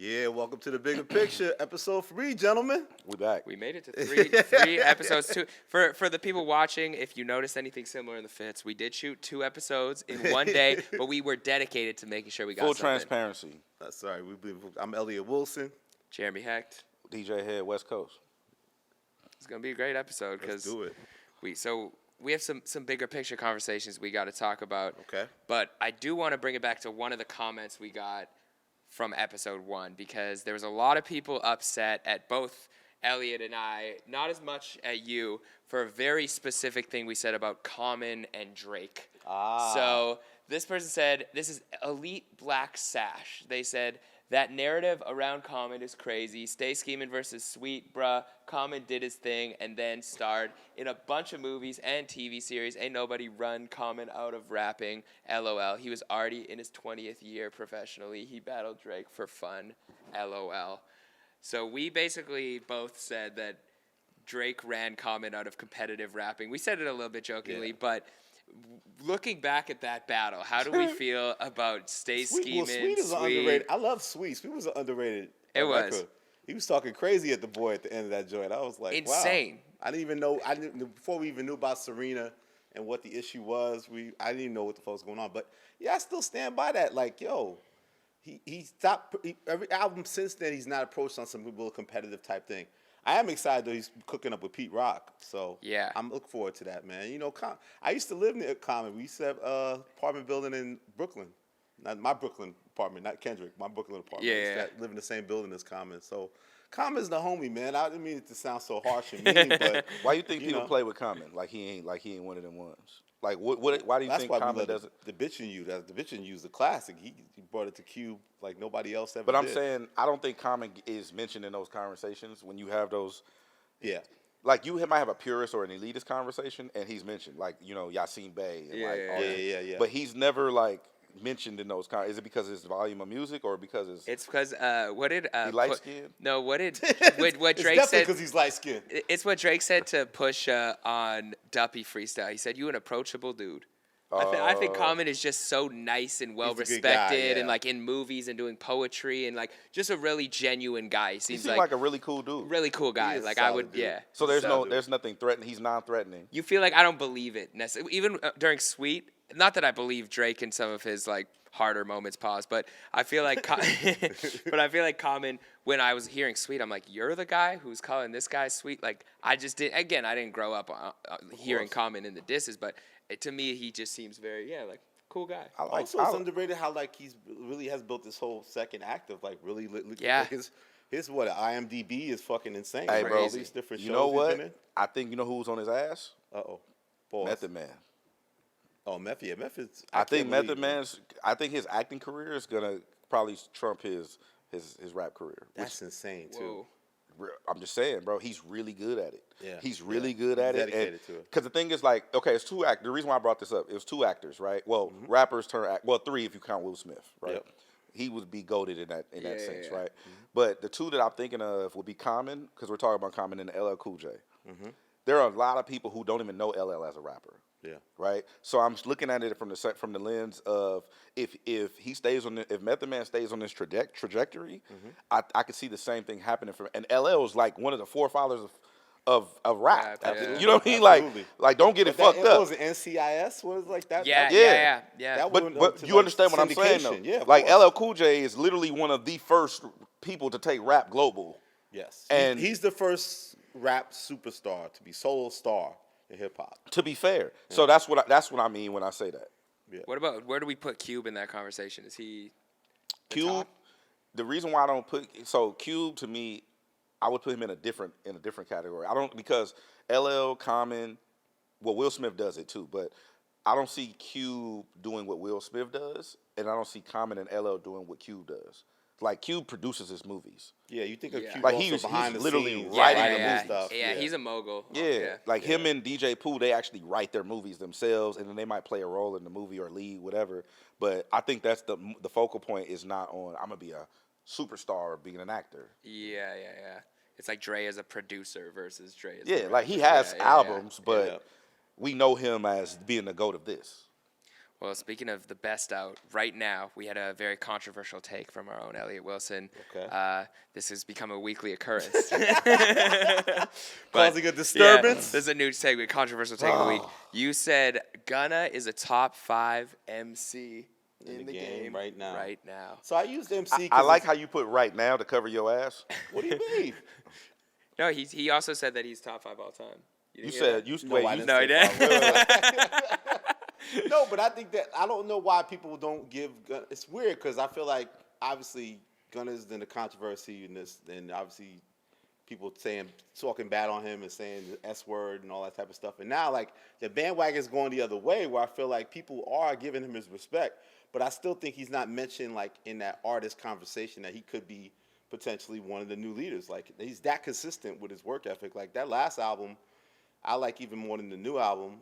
Yeah, welcome to the bigger picture, episode 3, gentlemen. We back. We made it to three episodes. For the people watching, if you noticed anything similar in the fits, we did shoot 2 episodes in one day, but we were dedicated to making sure we got Full something. transparency. Sorry, I'm Elliott Wilson. Jeremy Hecht. DJ Hed, West Coast. It's gonna be a great episode Let's because do it. we have some bigger picture conversations we got to talk about. Okay. But I do want to bring it back to one of the comments we got from episode 1 because there was a lot of people upset at both Elliott and I, not as much at you, for a very specific thing we said about Common and Drake. So this person said, this is Elite Black Sash. They said, that narrative around Common is crazy. Stay Scheming versus Sweet, bruh. Common did his thing and then starred in a bunch of movies and TV series. Ain't nobody run Common out of rapping. LOL. He was already in his 20th year professionally. He battled Drake for fun. LOL. So we basically both said that Drake ran Common out of competitive rapping. We said it a little bit jokingly, but looking back at that battle, how do we feel about Stay Scheming? Sweet is underrated. I love Sweet. Sweet was an underrated. Was. He was talking crazy at the boy at the end of that joint. I was like, insane. Wow. I didn't even know. Before we even knew about Serena and what the issue was. I didn't even know what the fuck was going on. But yeah, I still stand by that. Like, yo, he stopped. Every album since then, he's not approached on some real competitive type thing. I am excited that he's cooking up with Pete Rock. So yeah, I'm looking forward to that, man. You know, I used to live near Common. We used to have an apartment building in Brooklyn. Not my Brooklyn apartment, not Kendrick. My Brooklyn apartment. Yeah. We used to live in the same building as Common. So Common's the homie, man. I didn't mean it to sound so harsh and mean, but why you think people play with Common like he ain't one of them ones? Like what? Why do you think Common doesn't? The bitchin' you, the bitchin' you's the classic. He brought it to Cube like nobody else ever. But I'm did. saying I don't think Common is mentioned in those conversations when you have those. Yeah. Like you might have a purist or an elitist conversation, and he's mentioned, like Yasin Bey, and Yeah. But he's never like mentioned in those. Is it because of his volume of music, or because it's because what did he light skinned? No, what did It's what Drake definitely said? because he's light skinned. It's what Drake said to Push on Duppy Freestyle. He said, "You an approachable dude." I think Common is just so nice and well respected, and like in movies and doing poetry and like just a really genuine guy. He seems like a really cool dude. Really cool guy. Like I would, dude. So there's nothing threatening. He's non-threatening. You feel like I don't believe it necessarily. Even during Sweet, not that I believe Drake in some of his like harder moments. Pause, but I feel like, Common. When I was hearing Sweet, I'm like, you're the guy who's calling this guy Sweet. Like I just did. Again, I didn't grow up hearing Common in the disses, but. To me, he just seems very cool guy. It's underrated how like he's really has built this whole second act of like really like his what IMDb is fucking insane. Hey, bro, all these different shows. You know what? I think who's on his ass? Pause. Method Man. Oh, Method. Yeah, Method's. I think Method Man's. I think his acting career is gonna probably trump his rap career. That's insane too. Whoa. I'm just saying, bro. He's really good at it. Yeah, he's really good at it. Dedicated to it. Because the thing is, like, okay, it's 2 actors. The reason why I brought this up, it was 2 actors, right? Well, rappers turn act. Well, 3 if you count Will Smith, right? Yep. He would be goated in that sense, right? But the 2 that I'm thinking of would be Common, because we're talking about Common and LL Cool J. There are a lot of people who don't even know LL as a rapper. Yeah. Right. So I'm looking at it from the lens of if he stays on if Method Man stays on this trajectory, I could see the same thing happening for. And LL is like one of the forefathers of rap. You know what I mean? Like don't get it fucked up. Was it NCIS? Was it like that? Yeah. But you understand what I'm saying though? Yeah. Like LL Cool J is literally one of the first people to take rap global. Yes. And he's the first rap superstar to be solo star. In hip hop. To be fair, so that's what I mean when I say that. Yeah. What about where do we put Cube in that conversation? Is he Cube? Top? The reason why I don't put Cube to me, I would put him in a different category. I don't because LL Common, well Will Smith does it too, but I don't see Cube doing what Will Smith does, and I don't see Common and LL doing what Cube does. Like Cube produces his movies. Yeah, you think of Cube like he's behind the literally scenes, writing the movie stuff. Yeah, he's a mogul. Yeah, him and DJ Pooh, they actually write their movies themselves, and then they might play a role in the movie or lead, whatever. But I think that's the focal point is not on I'm gonna be a superstar or being an actor. Yeah. It's like Dre as a producer versus Dre as like he has albums, but we know him as being the GOAT of this. Well, speaking of the best out, right now we had a very controversial take from our own Elliott Wilson. Okay. This has become a weekly occurrence. Causing a disturbance? This is a new segment, controversial take of the week. You said Gunna is a top 5 MC in the game right now. Right now. So I used MC. I like how you put right now to cover your ass. What do you mean? No, he also said that he's top 5 all time. You said you No, wait. I You, didn't No, say he didn't. No, but I think that I don't know why people don't give Gunna. It's weird because I feel like obviously Gunna's in the controversy in this, and obviously people talking bad on him and saying the S word and all that type of stuff. And now like the bandwagon's going the other way where I feel like people are giving him his respect, but I still think he's not mentioned like in that artist conversation that he could be potentially one of the new leaders. Like he's that consistent with his work ethic. Like that last album, I like even more than the new album.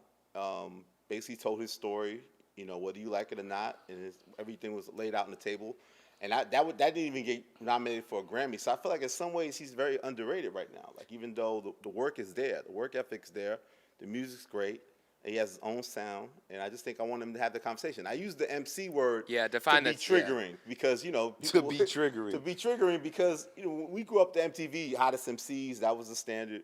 Basically told his story, you know, whether you like it or not, and everything was laid out on the table. And that didn't even get nominated for a Grammy. So I feel like in some ways he's very underrated right now. Like even though the work is there, the work ethic's there, the music's great, and he has his own sound. And I just think I want him to have the conversation. I use the MC word define to be that, triggering because, you know. To be triggering. To be triggering because, you know, when we grew up to MTV, hottest MCs, that was the standard.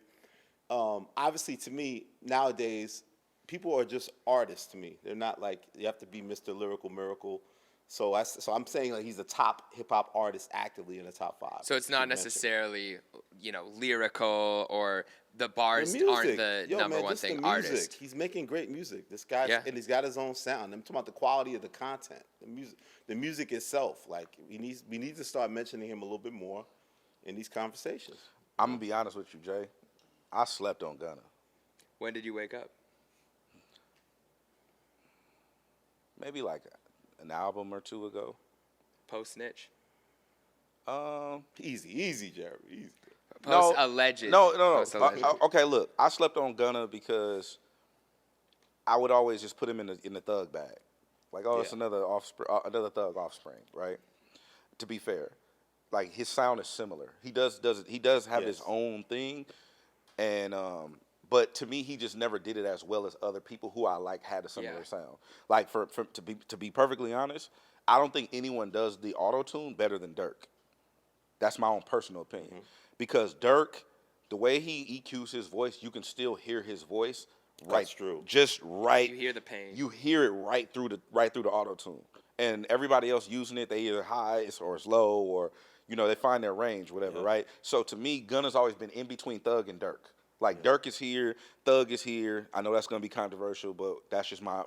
Obviously, to me, nowadays, people are just artists to me. They're not like, you have to be Mr. Lyrical Miracle. So I'm saying like he's a top hip hop artist actively in the top 5. So it's not necessarily, you know, lyrical or the bars The aren't music. the Yo, number man, one just thing. the music. Artist. He's making great music. This guy, Yeah. and he's got his own sound. I'm talking about the quality of the content, the music itself. Like we need to start mentioning him a little bit more in these conversations. I'm gonna be honest with you, Jay. I slept on Gunna. When did you wake up? Maybe like an album or two ago. Post snitch. Easy, Jerry. Easy. Post alleged. No. Post alleged. Okay, look, I slept on Gunna because I would always just put him in the thug bag. Like, it's another thug offspring, right? To be fair, like his sound is similar. He does have his own thing, and but to me, he just never did it as well as other people who I like had a similar sound. Like to be perfectly honest, I don't think anyone does the auto tune better than Durk. That's my own personal opinion, because Durk, the way he EQs his voice, you can still hear his voice. Right, That's true. Just right. You hear the pain. You hear it right through the auto tune, and everybody else using it, they either high or it's low, or they find their range, whatever, right? So to me, Gunna's always been in between Thug and Durk. Like Durk is here, Thug is here. I know that's gonna be controversial, but that's just my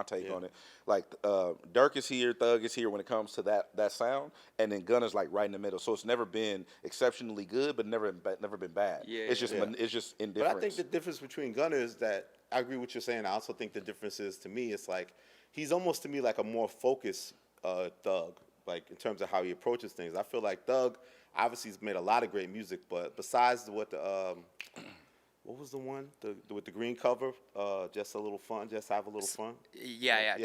take on it. Like Durk is here, Thug is here when it comes to that sound, and then Gunna's like right in the middle. So it's never been exceptionally good, but never been bad. It's just indifference. But I think the difference between Gunna is that I agree with what you're saying. I also think the difference is, to me, it's like he's almost to me like a more focused Thug, like in terms of how he approaches things. I feel like Thug obviously has made a lot of great music, but besides what what was the one with the green cover? Just a little fun, just have a little fun. Yeah.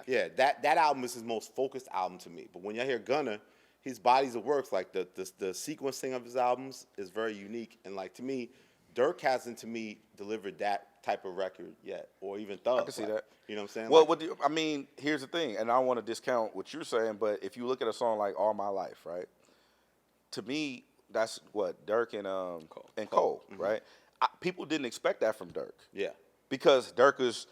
Yeah, that album is his most focused album to me. But when you hear Gunna, his bodies of works, like the sequencing of his albums is very unique. And like to me, Durk hasn't to me delivered that type of record yet, or even Thug. I can see that. You know what I'm saying? Well, I mean, here's the thing, and I don't want to discount what you're saying, but if you look at a song like "All My Life," right? To me, that's what Durk and Cole, right? People didn't expect that from Durk. Yeah. Because Durk has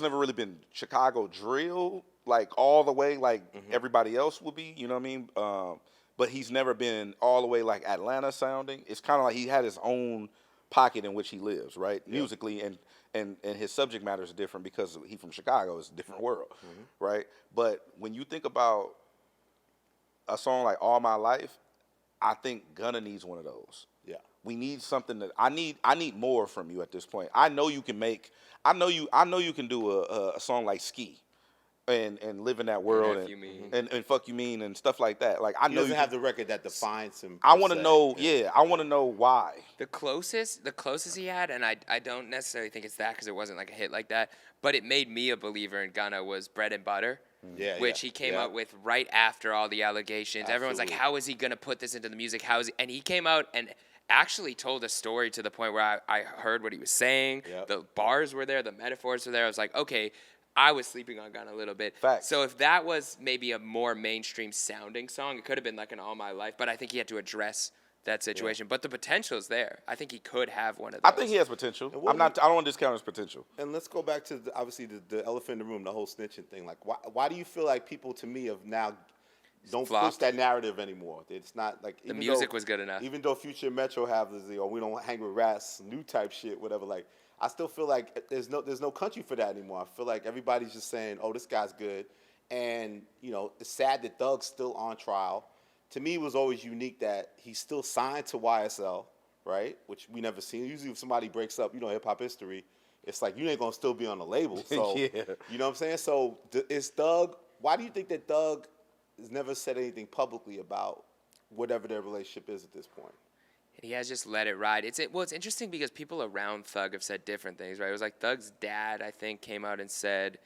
never really been Chicago drill like all the way like everybody else would be, you know what I mean? But he's never been all the way like Atlanta sounding. It's kind of like he had his own pocket in which he lives, right? Yeah. Musically, and his subject matter is different because he from Chicago. It's a different world, right? But when you think about a song like "All My Life," I think Gunna needs one of those. Yeah. We need something that I need more from you at this point. I know you can can do a song like "Ski" and live in that world and fuck you mean and stuff like that. Like I know he doesn't have the record that defines him. I want to know, I want to know why. The closest he had, and I don't necessarily think it's that because it wasn't like a hit like that, but it made me a believer in Gunna was "Bread and Butter." Which he came out with right after all the allegations. Absolutely. Everyone's like, how is he going to put this into the music? And he came out and actually told a story to the point where I heard what he was saying. Yep. The bars were there, the metaphors were there. I was like, okay, I was sleeping on Gunna a little bit. Facts. So if that was maybe a more mainstream sounding song, it could have been like an All My Life. But I think he had to address that situation. But the potential's there. I think he could have one of those. I think he has potential. I don't want to discount his potential. And let's go back to obviously the elephant in the room, the whole snitching thing. Like, why do you feel like people, to me, have now don't push that narrative anymore? It's not like the music was good enough. Even though Future and Metro have this, or we don't hang with rats, new type shit, whatever. Like, I still feel like there's no country for that anymore. I feel like everybody's just saying, "Oh, this guy's good," and it's sad that Thug's still on trial. To me, it was always unique that he's still signed to YSL, right? Which we never seen. Usually, if somebody breaks up, hip hop history, it's like you ain't gonna still be on the label. So, yeah. You know what I'm saying? So, is Thug? Why do you think that Thug has never said anything publicly about whatever their relationship is at this point? And he has just let it ride. It's interesting because people around Thug have said different things, right? It was like Thug's dad, I think, came out and said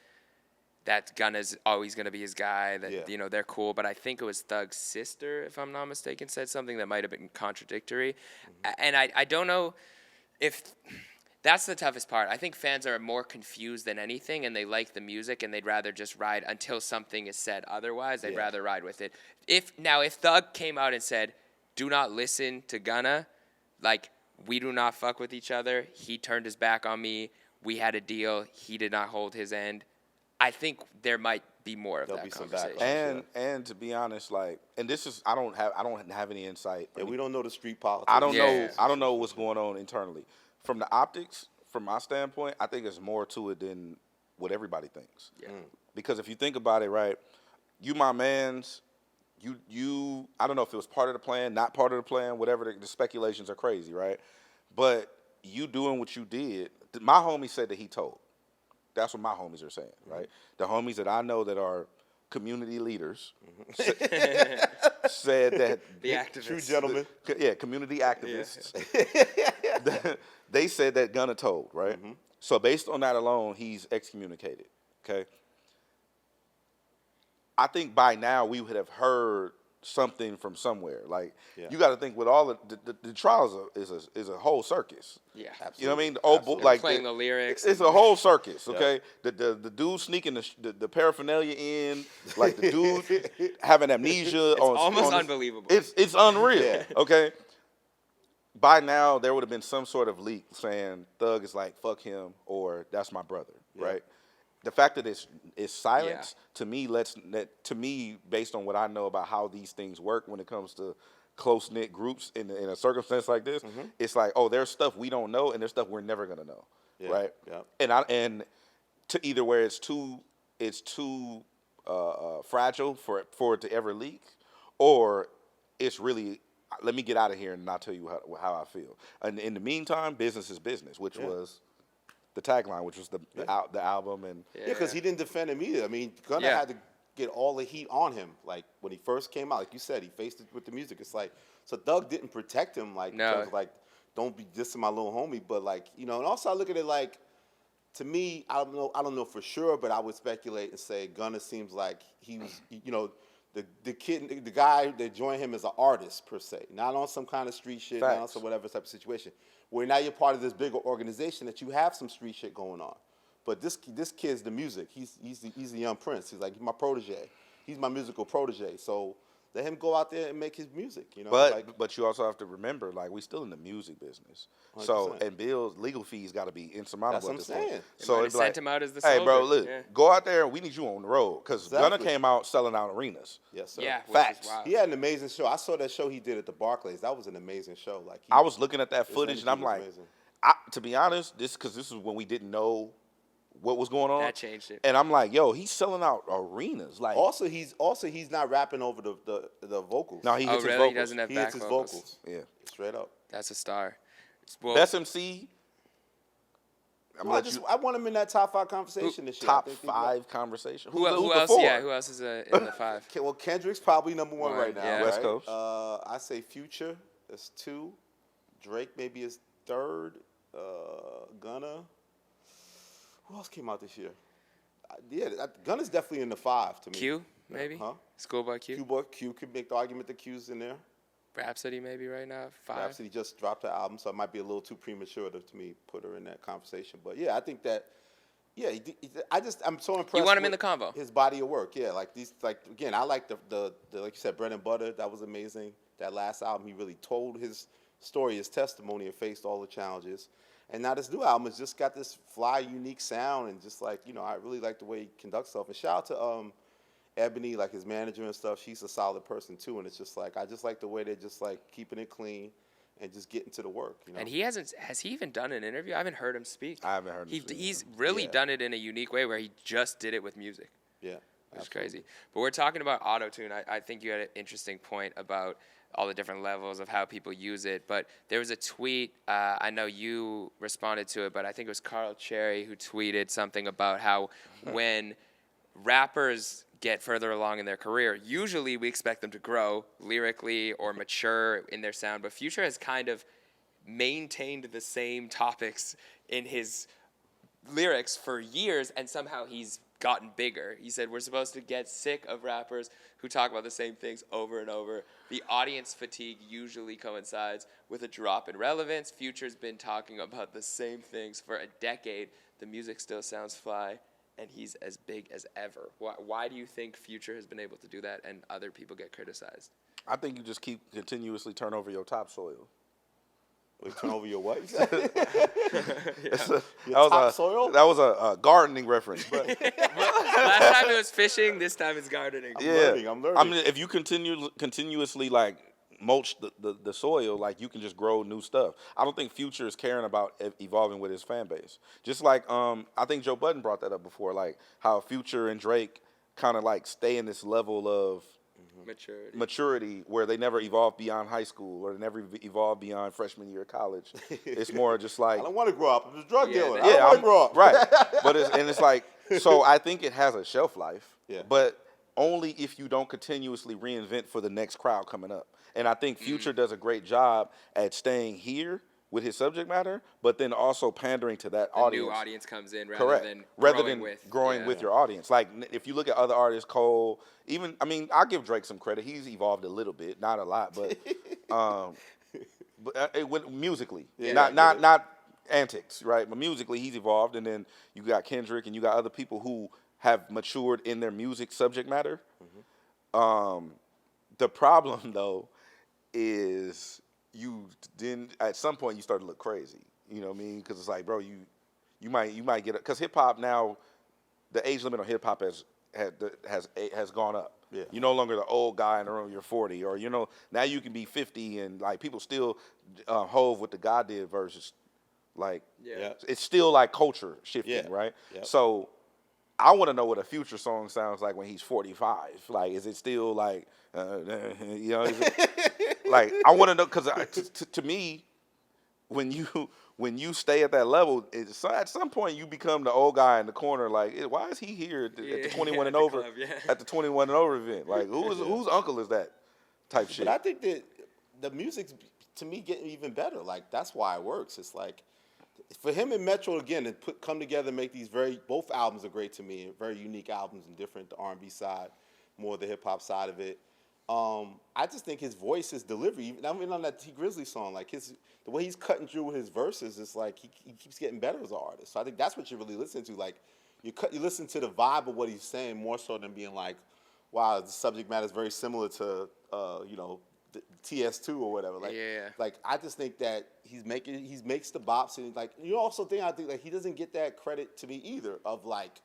that Gunna's always going to be his guy, that, they're cool. But I think it was Thug's sister, if I'm not mistaken, said something that might have been contradictory. And I don't know if that's the toughest part. I think fans are more confused than anything, and they like the music, and they'd rather just ride until something is said otherwise. They'd rather ride with it. If Thug came out and said, do not listen to Gunna, like, we do not fuck with each other, he turned his back on me, we had a deal, he did not hold his end, I think there might be more of that conversation. And to be honest, like, and this is I don't have any insight. Yeah, we don't know the street politics. I don't know what's going on internally. From the optics, from my standpoint, I think there's more to it than what everybody thinks. Yeah. Because if you think about it, right, you my mans, you I don't know if it was part of the plan, not part of the plan, whatever. The speculations are crazy, right? But you doing what you did, my homie said that he told. That's what my homies are saying, right? The homies that I know that are community leaders said that the activists, true gentlemen, community activists, they said that Gunna told, right? So based on that alone, he's excommunicated. Okay, I think by now we would have heard something from somewhere. Like you got to think with all the trials is a whole circus. Yeah, absolutely. You know what I mean? Like playing the lyrics. It's a whole circus. Okay, the dude sneaking the paraphernalia in, like the dude having amnesia. It's almost unbelievable. It's unreal. Okay. By now there would have been some sort of leak saying Thug is like fuck him or that's my brother, right? The fact that it's silence to me based on what I know about how these things work when it comes to close knit groups in a circumstance like this, it's like, oh, there's stuff we don't know and there's stuff we're never gonna know, right? Yeah. And to either where it's too fragile for it to ever leak, or it's really let me get out of here and not tell you how I feel. And in the meantime, business is business, which was the tagline, which was the album, and because he didn't defend him either. I mean, Gunna had to get all the heat on him. Like when he first came out, like you said, he faced it with the music. It's like so Thug didn't protect him, like in terms of, like don't be dissing my little homie, but like and also I look at it like to me, I don't know for sure, but I would speculate and say Gunna seems like he was, the guy that joined him as an artist per se, not on some kind of street shit, not on some whatever type of situation. Where now you're part of this bigger organization that you have some street shit going on, but this kid's the music. He's the young prince. He's like my protege. He's my musical protege. So let him go out there and make his music. But you also have to remember, like we still in the music business. 100%. So and bills, legal fees got to be insurmountable. That's what I'm saying. So it's like, him out as the hey, bro, look, go out there and we need you on the road because Gunna came out selling out arenas. Yes, sir. Yeah, facts. He had an amazing show. I saw that show he did at the Barclays. That was an amazing show. Like I was looking at that footage and I'm like, to be honest, this is when we didn't know what was going on. That changed it. And I'm like, yo, he's selling out arenas. Like he's not rapping over the vocals. No, he hits his really? vocals. He doesn't have he back hits his vocals. Yeah, straight up. That's a star. Well, Best MC. I want him in that top 5 conversation this year. Top 5 conversation. Who else? Yeah, who else is in the 5? Well, Kendrick's probably number 1 right now. Yeah. West Coast. I say Future. That's 2. Drake maybe is 3rd. Gunna. Who else came out this year? Gunna's definitely in the 5 to me. Q maybe. Huh? Schoolboy Q. Q could make the argument that Q's in there. Rapsody maybe right now 5. Rapsody just dropped her album, so it might be a little too premature to me put her in that conversation. But yeah, I think that Yeah, I'm so impressed. You want him in with the convo? His body of work, yeah. Like these, like again, I like the like you said, Bread and Butter. That was amazing. That last album, he really told his story, his testimony, and faced all the challenges. And now this new album has just got this fly, unique sound, and just like I really like the way he conducts himself. And shout out to Ebony, like his manager and stuff. She's a solid person too, and it's just like I just like the way they're just like keeping it clean and just getting to the work. And has he even done an interview? I haven't heard him speak. I haven't heard him speak. He's really done it in a unique way where he just did it with music. Yeah. Which is crazy. But we're talking about auto-tune. I think you had an interesting point about all the different levels of how people use it. But there was a tweet, I know you responded to it, but I think it was Carl Cherry who tweeted something about how when rappers get further along in their career, usually we expect them to grow lyrically or mature in their sound. But Future has kind of maintained the same topics in his lyrics for years, and somehow he's gotten bigger. He said, we're supposed to get sick of rappers who talk about the same things over and over. The audience fatigue usually coincides with a drop in relevance. Future's been talking about the same things for a decade. The music still sounds fly, and he's as big as ever. Why do you think Future has been able to do that and other people get criticized? I think you just keep continuously turn over your topsoil. Turn over your what? Topsoil? That was a gardening reference. But last time it was fishing. This time it's gardening. I'm learning. I mean, if you continuously like mulch the soil, like you can just grow new stuff. I don't think Future is caring about evolving with his fan base. Just like I think Joe Budden brought that up before, like how Future and Drake kind of like stay in this level of maturity where they never evolve beyond high school or they never evolve beyond freshman year of college. It's more just like I don't want to grow up. I'm a drug dealer. Yeah, I don't want to grow up. Right. But it's like, so I think it has a shelf life. Yeah. But only if you don't continuously reinvent for the next crowd coming up. And I think Future does a great job at staying here with his subject matter, but then also pandering to that audience. New audience comes in rather than growing with your audience. Like if you look at other artists, Cole, even I'll give Drake some credit. He's evolved a little bit, not a lot, but musically, not antics, right? But musically, he's evolved, and then you got Kendrick, and you got other people who have matured in their music subject matter. The problem though is at some point you start to look crazy. You know what I mean? Because it's like, bro, you might get it. Because hip hop now, the age limit on hip hop has gone up. Yeah. You're no longer the old guy in the room. You're 40, or now you can be 50, and like people still Hove with the God did versus, like it's still like culture shifting, right? Yeah. So I want to know what a Future song sounds like when he's 45. Like, is it still like, is it, like I want to know, because to me, when you stay at that level, at some point you become the old guy in the corner. Like, why is he here at the 21 and over at the 21 and over event? Like, whose uncle is that type shit? But I think that the music's to me getting even better. Like that's why it works. It's like for him and Metro again to come together and make these both albums are great to me, very unique albums and different. The R&B side, more the hip hop side of it. I just think his voice, his delivery, even on that T Grizzly song, like the way he's cutting through with his verses, is like he keeps getting better as an artist. So I think that's what you really listen to. Like you listen to the vibe of what he's saying more so than being like, wow, the subject matter is very similar to the TS2 or whatever. Like, like I just think that he makes the bops, and like I think like he doesn't get that credit to me either of like.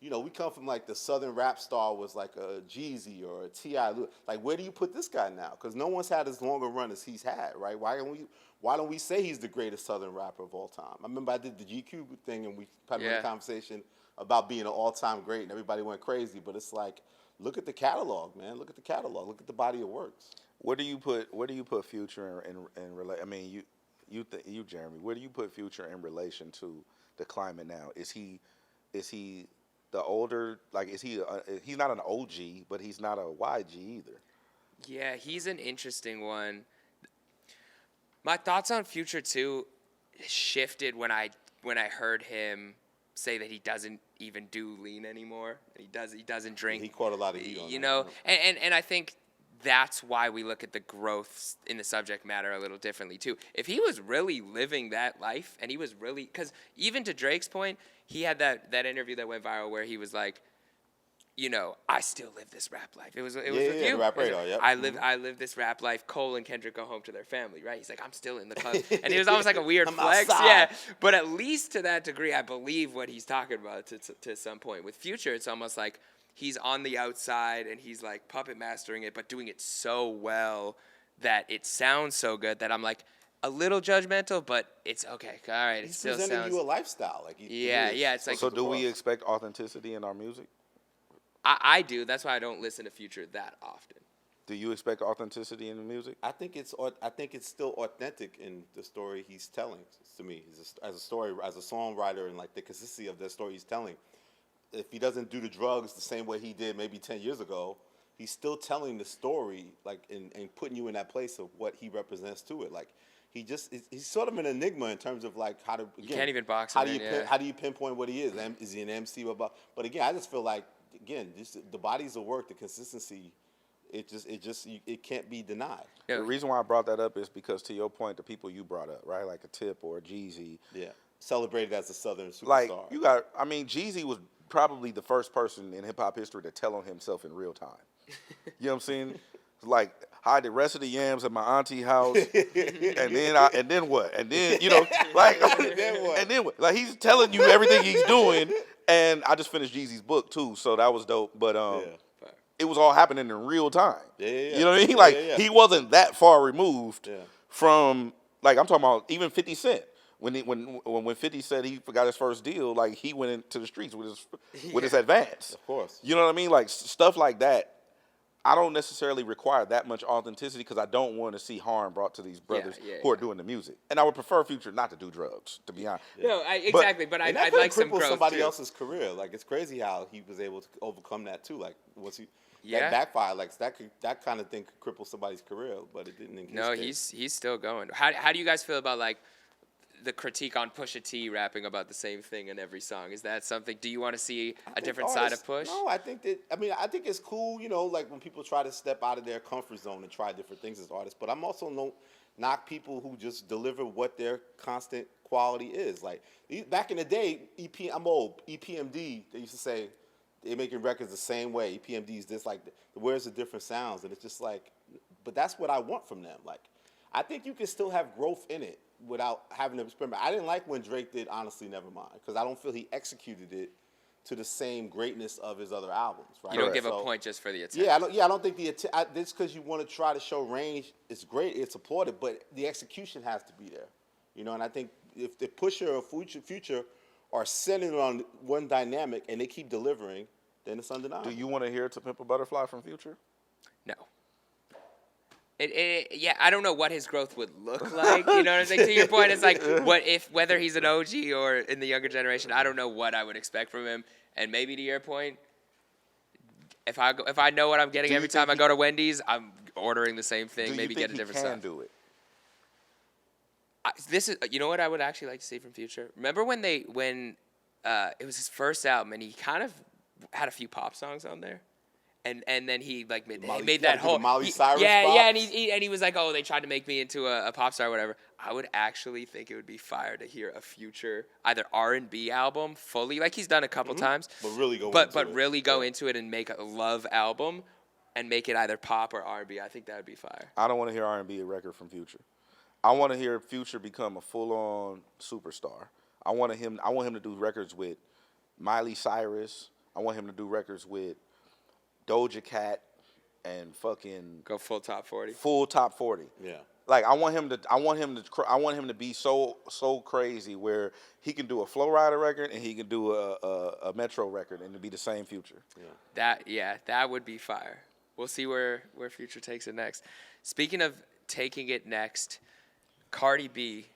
We come from like the Southern rap star was like a Jeezy or a T.I. Like, where do you put this guy now? Because no one's had as long a run as he's had, right? Why don't we say he's the greatest Southern rapper of all time? I remember I did the GQ thing and we had a conversation about being an all-time great, and everybody went crazy. But it's like, look at the catalog, man. Look at the catalog. Look at the body of works. Where do you put Future in relation? I mean, you Jeremy. Where do you put Future in relation to the climate now? Is he the older, like, is he? He's not an OG, but he's not a YG either. Yeah, he's an interesting one. My thoughts on Future too shifted when I heard him say that he doesn't even do lean anymore. He doesn't drink. He caught a lot of heat on and I think that's why we look at the growth in the subject matter a little differently too. If he was really living that life and he was really, because even to Drake's point, he had that interview that went viral where he was like, you know, I still live this rap life. It was with you. The rap radar, yep. I live this rap life. Cole and Kendrick go home to their family, right? He's like, I'm still in the club. And it was almost like a weird flex. outside. Yeah. But at least to that degree, I believe what he's talking about to some point. With Future, it's almost like he's on the outside and he's like puppet mastering it, but doing it so well that it sounds so good that I'm like a little judgmental, but it's okay. All right, He's it still presenting sounds. you a lifestyle. Like Yeah. It's like. So do we expect authenticity in our music? I do. That's why I don't listen to Future that often. Do you expect authenticity in the music? I think it's still authentic in the story he's telling. To me, as a songwriter, and like the consistency of the story he's telling. If he doesn't do the drugs the same way he did maybe 10 years ago, he's still telling the story, like and putting you in that place of what he represents to it. Like he's sort of an enigma in terms of like how to. Again, You can't even box how him do you in, how do you pinpoint what he is? Is he an MC? But again, I just feel like just the bodies of work, the consistency. It can't be denied. Yeah. The reason why I brought that up is because, to your point, the people you brought up, right, like a Tip or a Jeezy, Yeah, celebrated as a Southern superstar. like Jeezy was probably the first person in hip hop history to tell on himself in real time. You know what I'm saying? Like, hide the rest of the yams at my auntie house, and then what? And then like, and then what? Like, he's telling you everything he's doing, and I just finished Jeezy's book too, so that was dope. But it was all happening in real time. Yeah. You know what I mean? Like, he wasn't that far removed Yeah. from, like, I'm talking about even 50 Cent. When 50 said he forgot his first deal, like, he went into the streets with his advance. Of course. You know what I mean? Like, stuff like that. I don't necessarily require that much authenticity because I don't want to see harm brought to these brothers who are doing the music. And I would prefer Future not to do drugs, to be honest. No, exactly. But I'd like some growth somebody too. else's career. Like, it's crazy how he was able to overcome that too. Like, once he Yeah. that backfire, like that kind of thing could cripple somebody's career, but it didn't. In his No, case. he's still going. How do you guys feel about like the critique on Pusha T rapping about the same thing in every song? Is that something? Do you want to see a different side of Push? No, I think it's cool, like when people try to step out of their comfort zone and try different things as artists. But I'm also knock people who just deliver what their constant quality is. Like back in the day, I'm old. EPMD, they used to say they're making records the same way. EPMD is this, like, where's the different sounds? And it's just like, but that's what I want from them. Like, I think you can still have growth in it without having to experiment. I didn't like when Drake did Honestly Nevermind because I don't feel he executed it to the same greatness of his other albums. Right? You don't give a point just for the attempt. Yeah, I don't think this because you want to try to show range. It's great, it's applauded, but the execution has to be there. And I think if the Pusher or Future are centered on one dynamic and they keep delivering, then it's undeniable. Do you want to hear To Pimp a Butterfly from Future? No. I don't know what his growth would look like. You know what I'm saying? To your point, it's like whether he's an OG or in the younger generation, I don't know what I would expect from him. And maybe to your point, if I know what I'm getting every time I go to Wendy's, I'm ordering the same thing. Maybe get a different stuff. Do it? You know what I would actually like to see from Future? Remember when it was his first album and he kind of had a few pop songs on there? And then he like made that whole Miley Cyrus and he was like, oh, they tried to make me into a pop star or whatever. I would actually think it would be fire to hear a Future either R&B album fully, like he's done a couple times, but really go into it and make a love album and make it either pop or R&B. I think that would be fire. I don't want to hear R&B record from Future. I want to hear Future become a full-on superstar. I want him to do records with Miley Cyrus. I want him to do records with Doja Cat and fucking go full top 40. Full top 40. Yeah. Like I want him to be so crazy where he can do a Flow Rider record and he can do a Metro record and it'd be the same Future. Yeah. That would be fire. We'll see where Future takes it next. Speaking of taking it next, Cardi B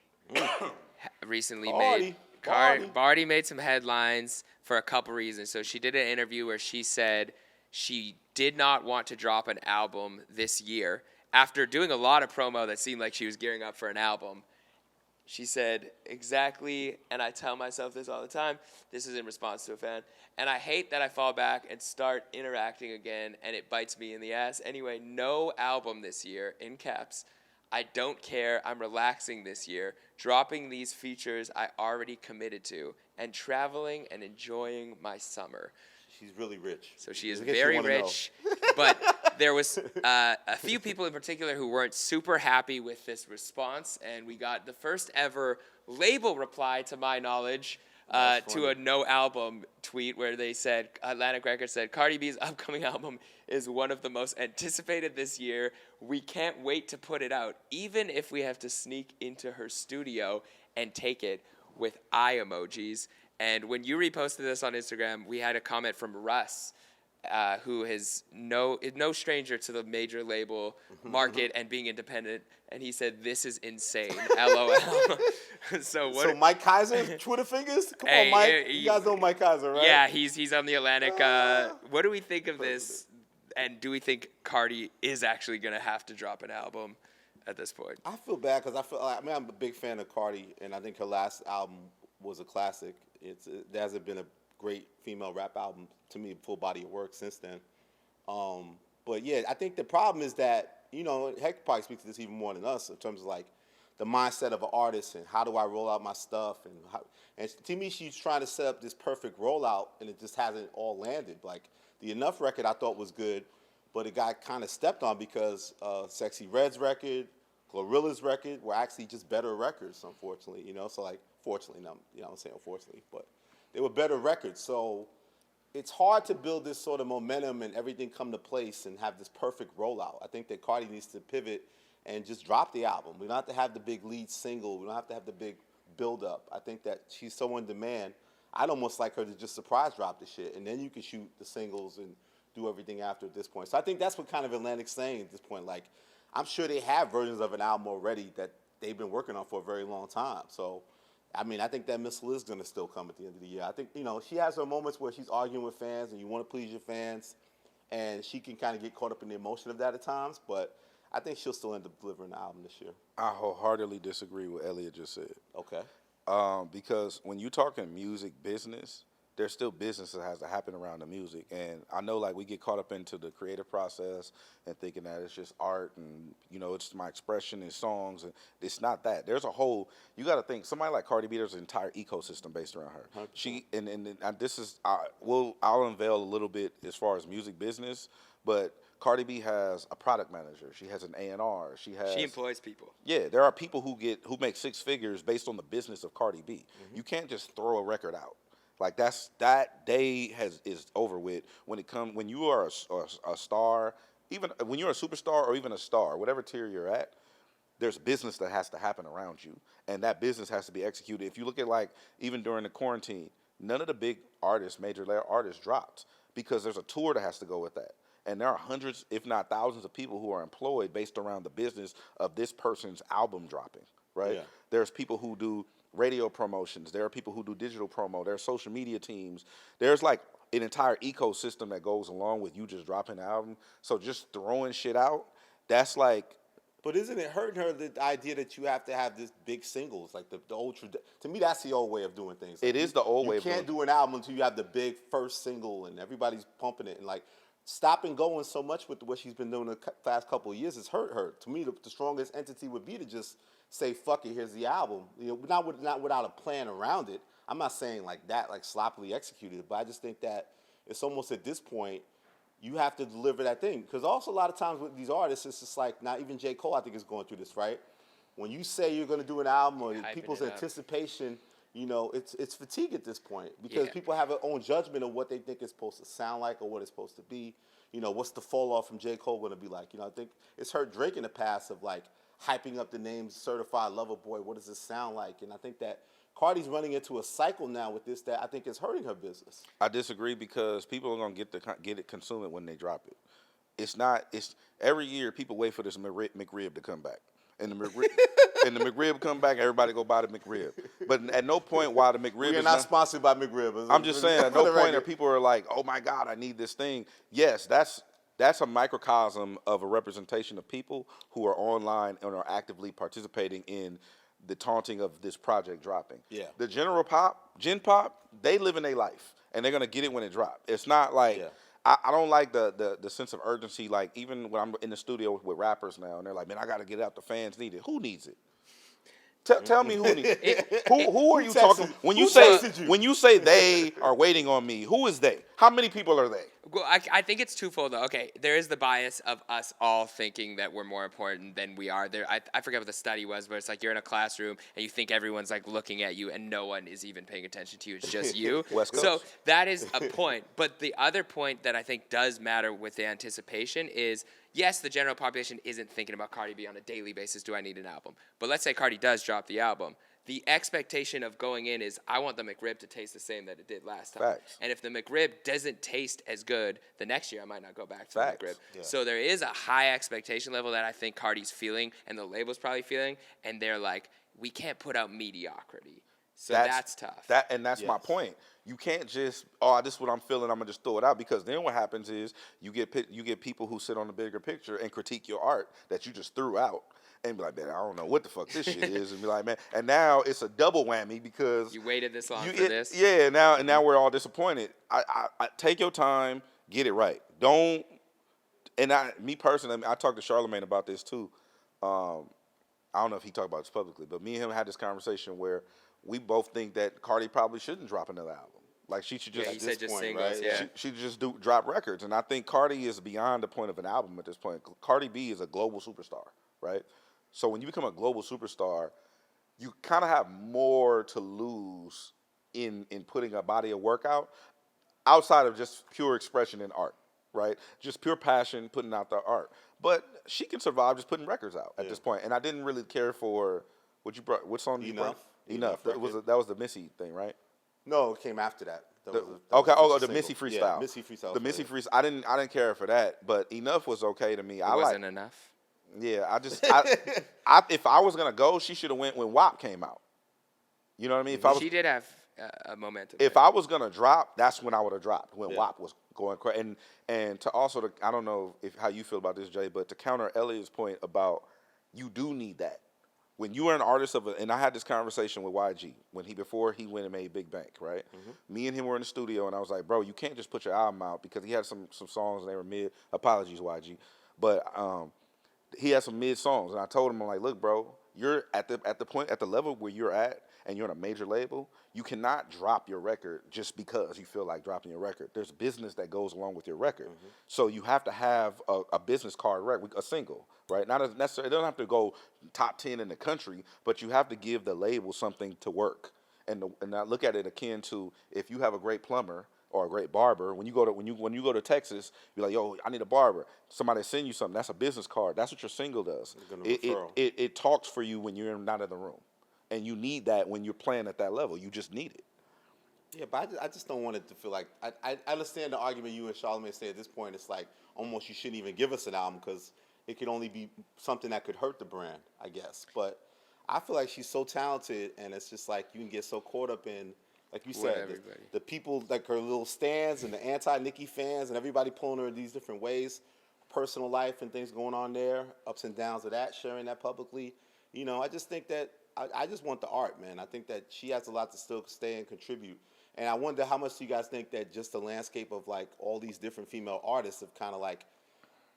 recently made some headlines for a couple reasons. So she did an interview where she said she did not want to drop an album this year. After doing a lot of promo that seemed like she was gearing up for an album, She said, exactly, and I tell myself this all the time. This is in response to a fan. And I hate that I fall back and start interacting again, and it bites me in the ass. Anyway, no album this year, in caps. I don't care. I'm relaxing this year, dropping these features I already committed to, and traveling and enjoying my summer. She's really rich. So she is In case you very wanna rich, but there was a few people in particular who weren't super happy with this response, and we got the first ever label reply, to my knowledge, to a no album tweet where they said, Atlantic Records said, Cardi B's upcoming album is one of the most anticipated this year. We can't wait to put it out, even if we have to sneak into her studio and take it, with eye emojis. And when you reposted this on Instagram, we had a comment from Russ, who is no stranger to the major label market and being independent, and he said, "This is insane." LOL. So Mike Kaiser, Twitter fingers? Come on, Mike. You guys know Mike Kaiser, right? Yeah, he's on the Atlantic. What do we think of this? And do we think Cardi is actually gonna have to drop an album at this point? I feel bad because I'm a big fan of Cardi, and I think her last album was a classic. There hasn't been a great female rap album to me, full body of work since then. But yeah, I think the problem is that, Hecht probably speaks to this even more than us in terms of like the mindset of an artist and how do I roll out my stuff, and to me she's trying to set up this perfect rollout and it just hasn't all landed. Like the Enough record I thought was good, but it got kind of stepped on because Sexy Red's record, Glorilla's record were actually just better records, unfortunately. So like, fortunately, I'm saying unfortunately, but they were better records. So it's hard to build this sort of momentum and everything come to place and have this perfect rollout. I think that Cardi needs to pivot and just drop the album. We don't have to have the big lead single. We don't have to have the big build-up. I think that she's so in demand. I'd almost like her to just surprise drop the shit, and then you can shoot the singles and do everything after at this point. So I think that's what kind of Atlantic's saying at this point. Like, I'm sure they have versions of an album already that they've been working on for a very long time. So, I mean, I think that Missile is going to still come at the end of the year. I think, she has her moments where she's arguing with fans and you want to please your fans, and she can kind of get caught up in the emotion of that at times, but I think she'll still end up delivering the album this year. I wholeheartedly disagree with what Elliott just said. Okay. Because when you're talking music business, there's still business that has to happen around the music. And I know, like, we get caught up into the creative process and thinking that it's just art and, it's my expression in songs. And it's not that. There's a whole, you got to think, somebody like Cardi B, there's an entire ecosystem based around her. 100%. She, and this is, I'll unveil a little bit as far as music business, but Cardi B has a product manager. She has an A&R. She employs people. Yeah, there are people who make six figures based on the business of Cardi B. Mm-hmm. You can't just throw a record out. Like that day is over with when you are a star, even when you're a superstar or even a star, whatever tier you're at, there's business that has to happen around you, and that business has to be executed. If you look at, like, even during the quarantine, none of the big artists, major artists, dropped because there's a tour that has to go with that. And there are hundreds, if not thousands, of people who are employed based around the business of this person's album dropping, right? Yeah. There's people who do radio promotions. There are people who do digital promo. There are social media teams. There's, like, an entire ecosystem that goes along with you just dropping an album. So just throwing shit out, that's like... But isn't it hurting her, the idea that you have to have this big singles, like the old to me, that's the old way of doing things. Like, it is the old way of doing it. You can't do an album until you have the big first single and everybody's pumping it. And, like, stop and going so much with what she's been doing the past couple of years has hurt her. To me, the strongest entity would be to just say, fuck it, here's the album. Not without a plan around it. I'm not saying like that, like sloppily executed, but I just think that it's almost at this point, you have to deliver that thing. Because also a lot of times with these artists, it's just like, not even J. Cole, I think, is going through this, right? When you say you're going to do an album or people's anticipation, it's fatigue at this point. Because people have their own judgment of what they think it's supposed to sound like or what it's supposed to be. What's the fall off from J. Cole going to be like? I think it's hurt Drake in the past of like, hyping up the name Certified Lover Boy. What does this sound like? And I think that Cardi's running into a cycle now with this that I think is hurting her business. I disagree because people are going to get it, consume it when they drop it. It's every year people wait for this McRib to come back. And the McRib come back, everybody go buy the McRib. But at no point while the McRib is not sponsored by McRib. I'm just saying, at no point are people are like, oh my God, I need this thing. Yes, that's a microcosm of a representation of people who are online and are actively participating in the taunting of this project dropping. Yeah. The Gen Pop, they live in their life, and they're gonna get it when it drops. It's not like I don't like the sense of urgency. Like even when I'm in the studio with rappers now, and they're like, "Man, I gotta get it out. The fans need it." Who needs it? Tell me who needs it. Who are you talking? When you say they are waiting on me, who is they? How many people are they? Well, I think it's twofold though. Okay, there is the bias of us all thinking that we're more important than we are. I forget what the study was, but it's like you're in a classroom and you think everyone's like looking at you and no one is even paying attention to you. It's just you. West Coast. So that is a point. But the other point that I think does matter with the anticipation is, yes, the general population isn't thinking about Cardi B on a daily basis. Do I need an album? But let's say Cardi does drop the album. The expectation of going in is, I want the McRib to taste the same that it did last time. Facts. And if the McRib doesn't taste as good, the next year I might not go back to Facts. the McRib. Yeah. So there is a high expectation level that I think Cardi's feeling and the label's probably feeling. And they're like, we can't put out mediocrity. So that's tough. That's my point. You can't just, this is what I'm feeling, I'm going to just throw it out. Because then what happens is you get people who sit on the bigger picture and critique your art that you just threw out. And be like, man, I don't know what the fuck this shit is. And be like, man, and now it's a double whammy because you waited this long for this. Yeah, now we're all disappointed. I take your time, get it right. Don't. And me personally, I talked to Charlamagne about this too. I don't know if he talked about this publicly, but me and him had this conversation where we both think that Cardi probably shouldn't drop another album. Like she should just. Yeah, he said just singles. Right? Yeah. She just drop records, and I think Cardi is beyond the point of an album at this point. Cardi B is a global superstar, right? So when you become a global superstar, you kind of have more to lose in putting a body of work out outside of just pure expression in art, right? Just pure passion, putting out the art. But she can survive just putting records out at this point. And I didn't really care for what you brought. What song you brought? Enough. That was the Missy thing, right? No, it came after that. The Missy freestyle. Yeah, Missy freestyle. The Missy freestyle. I didn't care for that, but Enough was okay to me. It wasn't enough. Yeah, if I was gonna go, she should have went when WAP came out. You know what I mean? She did have a momentum. If I was gonna drop, that's when I would have dropped when WAP was going crazy. And to also, I don't know how you feel about this, Jay, but to counter Elliott's point about you do need that when you are an artist and I had this conversation with YG before he went and made Big Bank, right? Mm-hmm. Me and him were in the studio, and I was like, bro, you can't just put your album out because he had some songs and they were mid. Apologies, YG, but he had some mid songs, and I told him, I'm like, look, bro, you're at the level where you're at, and you're on a major label. You cannot drop your record just because you feel like dropping your record. There's business that goes along with your record, so you have to have a business card record, a single, right? Not necessarily, it doesn't have to go top 10 in the country, but you have to give the label something to work. And I look at it akin to if you have a great plumber or a great barber, when you go to Texas, you're like, yo, I need a barber. Somebody send you something. That's a business card. That's what your single does. It talks for you when you're not in the room, and you need that when you're playing at that level. You just need it. Yeah, but I just don't want it to feel like I understand the argument you and Charlamagne say at this point. It's like almost you shouldn't even give us an album because it could only be something that could hurt the brand, I guess. But I feel like she's so talented, and it's just like you can get so caught up in. Like you said, the people, like her little stands and the anti-Nicki fans and everybody pulling her in these different ways, personal life and things going on there, ups and downs of that, sharing that publicly. You know, I just think that, I just want the art, man. I think that she has a lot to still stay and contribute. And I wonder how much do you guys think that just the landscape of like all these different female artists have kind of like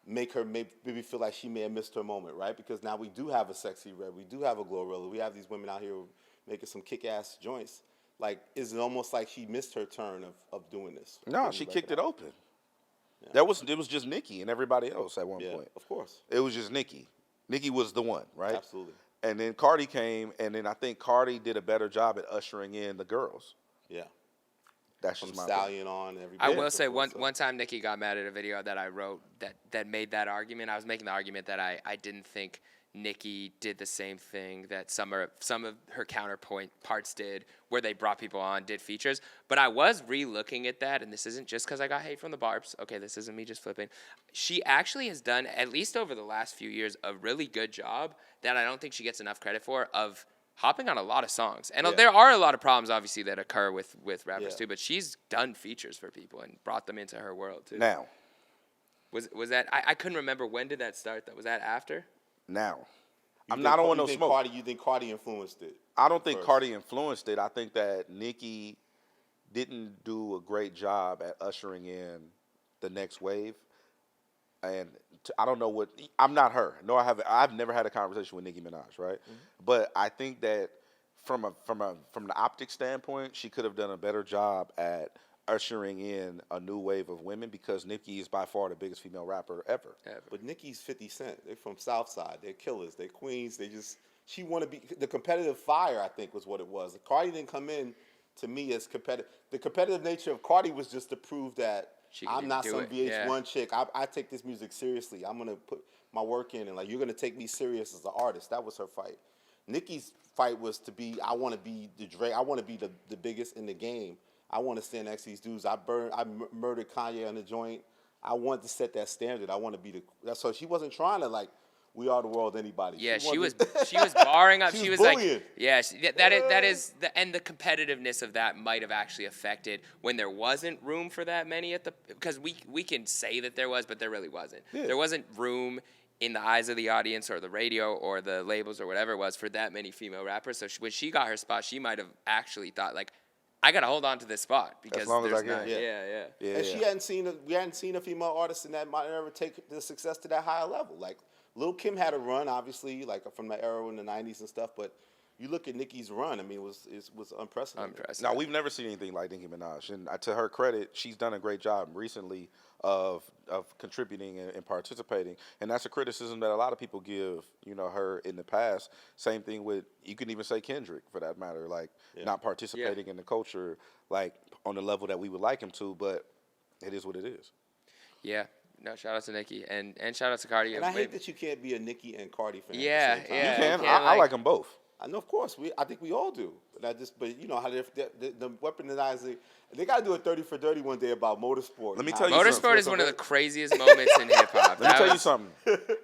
make her maybe feel like she may have missed her moment, right? Because now we do have a Sexy Red, we do have a Glorilla, we have these women out here making some kick-ass joints. Like, is it almost like she missed her turn of doing this? No, she kicked it open. Yeah. It was just Nicki and everybody else at one point. Of course. It was just Nicki. Nicki was the one, right? Absolutely. And then Cardi came, and then I think Cardi did a better job at ushering in the girls. Yeah. That's just From my Stallion on and everybody. I will say one time Nicki got mad at a video that I wrote that made that argument. I was making the argument that I didn't think Nicki did the same thing that some of her counterparts did, where they brought people on, did features. But I was re-looking at that, and this isn't just because I got hate from the Barbs. Okay, this isn't me just flipping. She actually has done, at least over the last few years, a really good job that I don't think she gets enough credit for of hopping on a lot of songs. And there are a lot of problems, obviously, that occur with rappers, too. But she's done features for people and brought them into her world, too. Now. Was that, I couldn't remember, when did that start, though? Was that after? Now. I don't want no smoke. You think Cardi influenced it? I don't think first? Cardi influenced it. I think that Nicki didn't do a great job at ushering in the next wave. And I don't know what I'm not her. No, I haven't. I've never had a conversation with Nicki Minaj, right? But I think that from the optic standpoint, she could have done a better job at ushering in a new wave of women because Nicki is by far the biggest female rapper ever. But Nicki's 50 Cent. They're from Southside. They're killers. They're queens. She want to be the competitive fire. I think was what it was. Cardi didn't come in to me as competitive. The competitive nature of Cardi was just to prove that I'm not some VH1 chick. I take this music seriously. I'm gonna put my work in, and like you're gonna take me serious as an artist. That was her fight. Nicki's fight was to be. I want to be the Drake. I want to be the biggest in the game. I want to stand next to these dudes. I murdered Kanye on the joint. I want to set that standard. I want to be the. So she wasn't trying to like. We are the world. Anybody. Yeah, she was barring up. She was bullying. Like, yeah, that is and the competitiveness of that might have actually affected when there wasn't room for that many because we can say that there was, but there really wasn't. Yeah. There wasn't room in the eyes of the audience or the radio or the labels or whatever it was for that many female rappers. So when she got her spot, she might have actually thought like, I gotta hold on to this spot because as long as I can. Not. Yeah. And we hadn't seen a female artist in that might ever take the success to that higher level. Like Lil Kim had a run, obviously, like from the era in the '90s and stuff. But you look at Nicki's run. I mean, it was unprecedented. No, we've never seen anything like Nicki Minaj, and to her credit, she's done a great job recently of contributing and participating, and that's a criticism that a lot of people give, her in the past. Same thing with, you can even say Kendrick for that matter, like not participating in the culture like on the level that we would like him to, but it is what it is. Yeah. No, shout out to Nicki and shout out to Cardi. And I hate that you can't be a Nicki and Cardi fan. Yeah. You can. I like them both. I know, of course. I think we all do. But you know how the weaponizing. They got to do a 30 for 30 one day about motorsport. Let me tell you, motorsport is one of the craziest moments in hip hop. Let me tell you something.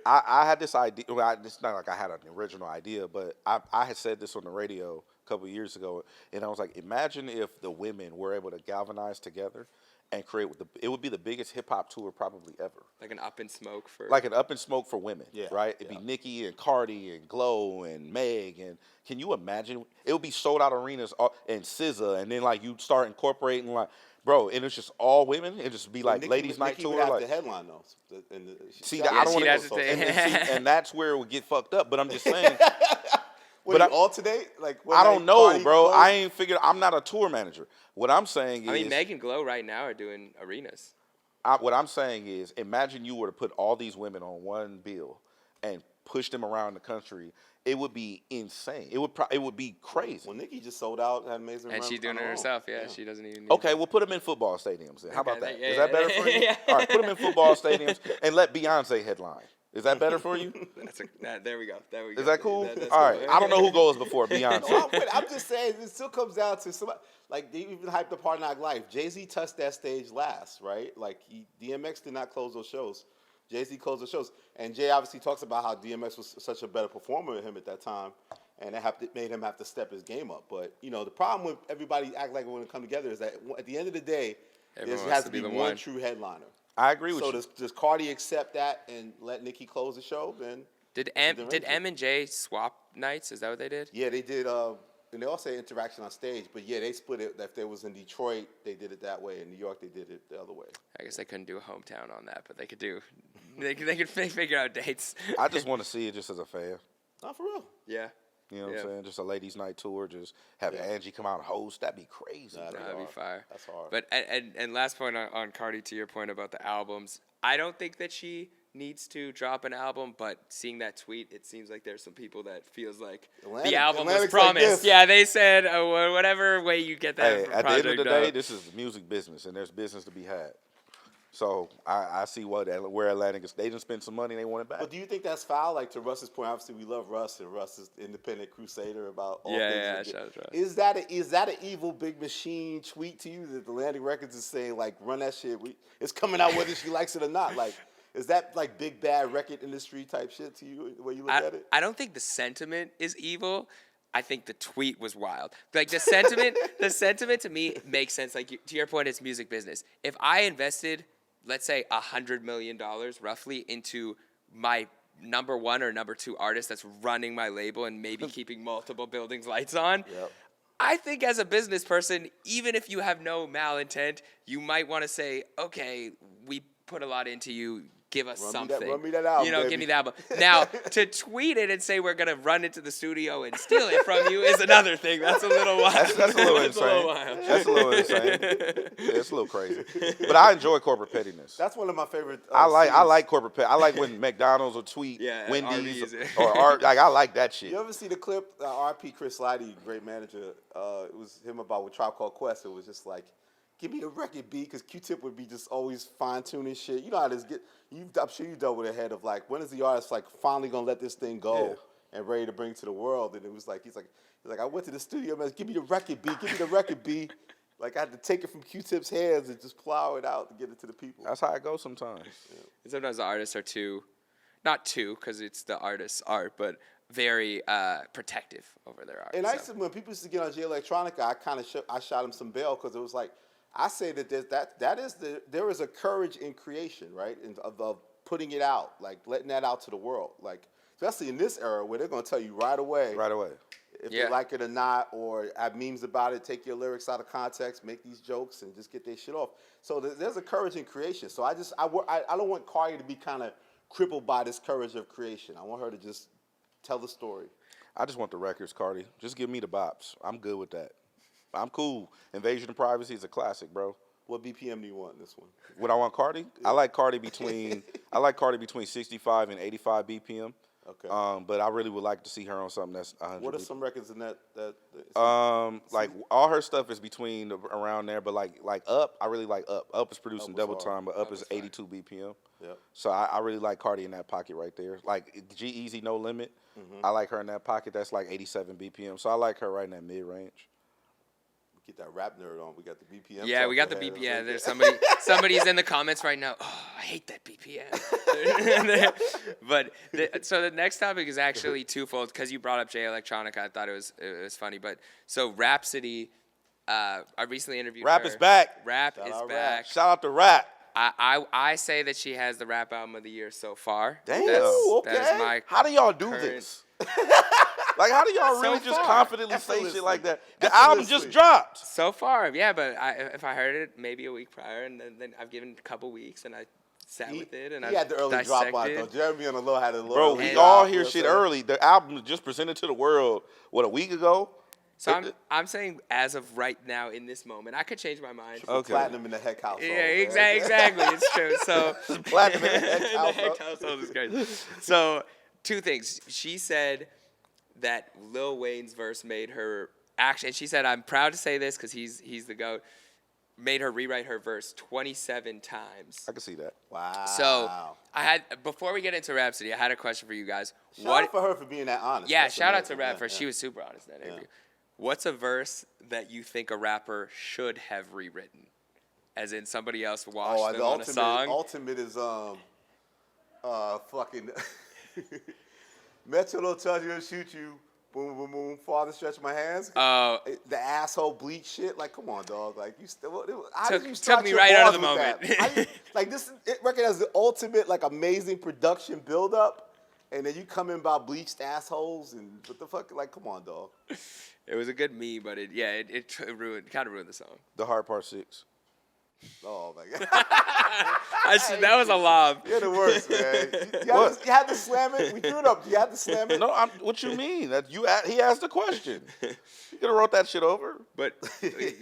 I had this idea. Well, it's not like I had an original idea, but I had said this on the radio a couple of years ago, and I was like, imagine if the women were able to galvanize together and create it would be the biggest hip hop tour probably ever. Like an Up in Smoke for women, right? It'd be Nicki and Cardi and Glow and Meg, and can you imagine? It would be sold out arenas and SZA, and then like you start incorporating like, bro, and it's just all women. It just be like ladies' night tour. Would have like the headline though. I don't want to go. And that's where it would get fucked up. But I'm just saying. But alternate? Like I don't know, bro. I ain't figured. I'm not a tour manager. What I'm saying is, I mean, Meg and Glow right now are doing arenas. What I'm saying is, imagine you were to put all these women on one bill and push them around the country. It would be insane. It would be crazy. Well, Nicki just sold out, had amazing. And she's doing it herself. Yeah, she doesn't even. Okay, we'll put them in football stadiums. Then. How about that? Is that better for you? All right, put them in football stadiums and let Beyonce headline. Is that better for you? There we go. Is that cool? All right. Cool. I don't know who goes before Beyonce. No, I'm just saying, it still comes down to somebody. Like, they even hyped up Hard Knock Life. Jay Z touched that stage last, right? Like, DMX did not close those shows. Jay Z closed those shows. And Jay obviously talks about how DMX was such a better performer than him at that time. And it made him have to step his game up. But, the problem with everybody act like we're going to come together is that at the end of the day, there has to be one true headliner. I agree with you. So does Cardi accept that and let Nicki close the show? Then did M and J swap nights? Is that what they did? Yeah, they did. And they all say interaction on stage, but yeah, they split it. If they was in Detroit, they did it that way. In New York, they did it the other way. I guess they couldn't do a hometown on that, but they could do. They could figure out dates. I just want to see it just as a fan. Not for real. Yeah. You know what I'm saying? Just a ladies' night tour. Just have Angie come out and host. That'd be crazy. That'd be fire. That's hard. But and last point on Cardi, to your point about the albums, I don't think that she needs to drop an album, but seeing that tweet, it seems like there's some people that feels like the album was promised. Like they said whatever way you get that. Hey, at the end of the day, this is music business, and there's business to be had. So I see where Atlantic is. They didn't spend some money. They want it back. But do you think that's foul? Like, to Russ's point, obviously we love Russ, and Russ is independent crusader about all things. Shout out to Russ. Is that an evil big machine tweet to you that Atlantic Records is saying, like, run that shit? It's coming out whether she likes it or not. Like, is that like big bad record industry type shit to you, the way you look at it? I don't think the sentiment is evil. I think the tweet was wild. Like, the sentiment to me makes sense. Like, to your point, it's music business. If I invested, let's say $100 million roughly into my number 1 or number 2 artist that's running my label and maybe keeping multiple buildings lights on. Yep. I think as a business person, even if you have no malintent, you might want to say, okay, we put a lot into you. Give us something. Run me that album, you know, baby. give me that album. Now, to tweet it and say we're going to run into the studio and steal it from you is another thing. That's a little wild. That's a little insane. That's a little insane. It's a little crazy. But I enjoy corporate pettiness. That's one of my favorite. I scenes. like corporate pet. I like when McDonald's will tweet Wendy's Arby's. or Art. Like I like that shit. You ever see the clip? RP Chris Lighty, great manager. It was him about with Tribe Called Quest. It was just like, give me a record beat, because Q-Tip would be just always fine tuning shit. You know how this get. I'm sure you dealt with a head of like, when is the artist like finally gonna let this thing go and ready to bring to the world? And it was like he's like I went to the studio, man. Give me the record beat. Give me the record beat. Like I had to take it from Q-Tip's hands and just plow it out to get it to the people. That's how it goes sometimes. And sometimes the artists are not too, because it's the artist's art, but very protective over their art. And I used to, when people used to get on J Electronica, I shot him some bail, because it was like, I say that there is a courage in creation, right? Of putting it out, like letting that out to the world, like especially in this era where they're gonna tell you right away if they like it or not, or have memes about it, take your lyrics out of context, make these jokes, and just get their shit off. So there's a courage in creation. So I don't want Cardi to be kind of crippled by this courage of creation. I want her to just tell the story. I just want the records, Cardi. Just give me the bops. I'm good with that. I'm cool. Invasion of Privacy is a classic, bro. What BPM do you want in this one? What I want Cardi? I like Cardi between 65 and 85 BPM. Okay. But I really would like to see her on something that's 100. What are some records in that? Like all her stuff is between around there, but like Up, I really like Up. Up is producing double time, but Up is 82 BPM. Yep. So I really like Cardi in that pocket right there. Like G-Eazy, No Limit. I like her in that pocket. That's like 87 BPM. So I like her right in that mid range. Get that rap nerd on. We got the BPM. Yeah, we got the BPM. There's somebody's in the comments right now. Oh, I hate that BPM. But so the next topic is actually twofold, because you brought up J Electronica. I thought it was funny. But so Rapsody, I recently interviewed Rap her. is back. Rap Shout is out back. Rap. Shout out to Rap. I say that she has the rap album of the year so far. Damn. Okay. That is my How do y'all do current- this? Like, how do y'all really just far. confidently say Effortlessly. shit like that? The album just Effortlessly. dropped. So far, yeah, but if I heard it maybe a week prior, and then I've given it a couple weeks, and I sat with it, and He had the early drop on though. Jeremy on the low had a little. Bro, early we drop, all you hear know what shit I'm saying? early. The album was just presented to the world, what, a week ago? So I'm saying as of right now in this moment, I could change my mind. Okay. Platinum in the Hecht household. Yeah, man. exactly. It's true. So Platinum in the Hecht The household. Hecht household is crazy. So 2 things. She said that Lil Wayne's verse made her and she said, I'm proud to say this because he's the GOAT, made her rewrite her verse 27 times. I can see that. Wow. So before we get into Rapsody, I had a question for you guys. Shout out for her for being that honest. Yeah, That's shout out to amazing. Rap for Yeah, she was super honest in that interview. What's a verse that you think a rapper should have rewritten? As in somebody else washed them on a song? Ultimate is fucking Metro don't charge you and shoot you. Boom, boom, boom. Father, stretch my hands. Oh, The asshole bleach shit. Like, come on, dog. Like, you still. How did you took start me your right out of bars the with moment. that? Like, this record has the ultimate, like, amazing production buildup, and then you come in about bleached assholes and what the fuck? Like, come on, dog. it was a good meme, but it kind of ruined the song. The Hard Part 6. Oh my god. That was a lob. You're the worst, man. You had to slam it. We threw it up. You had to slam it. No, what you mean? He asked the question. You could have wrote that shit over. But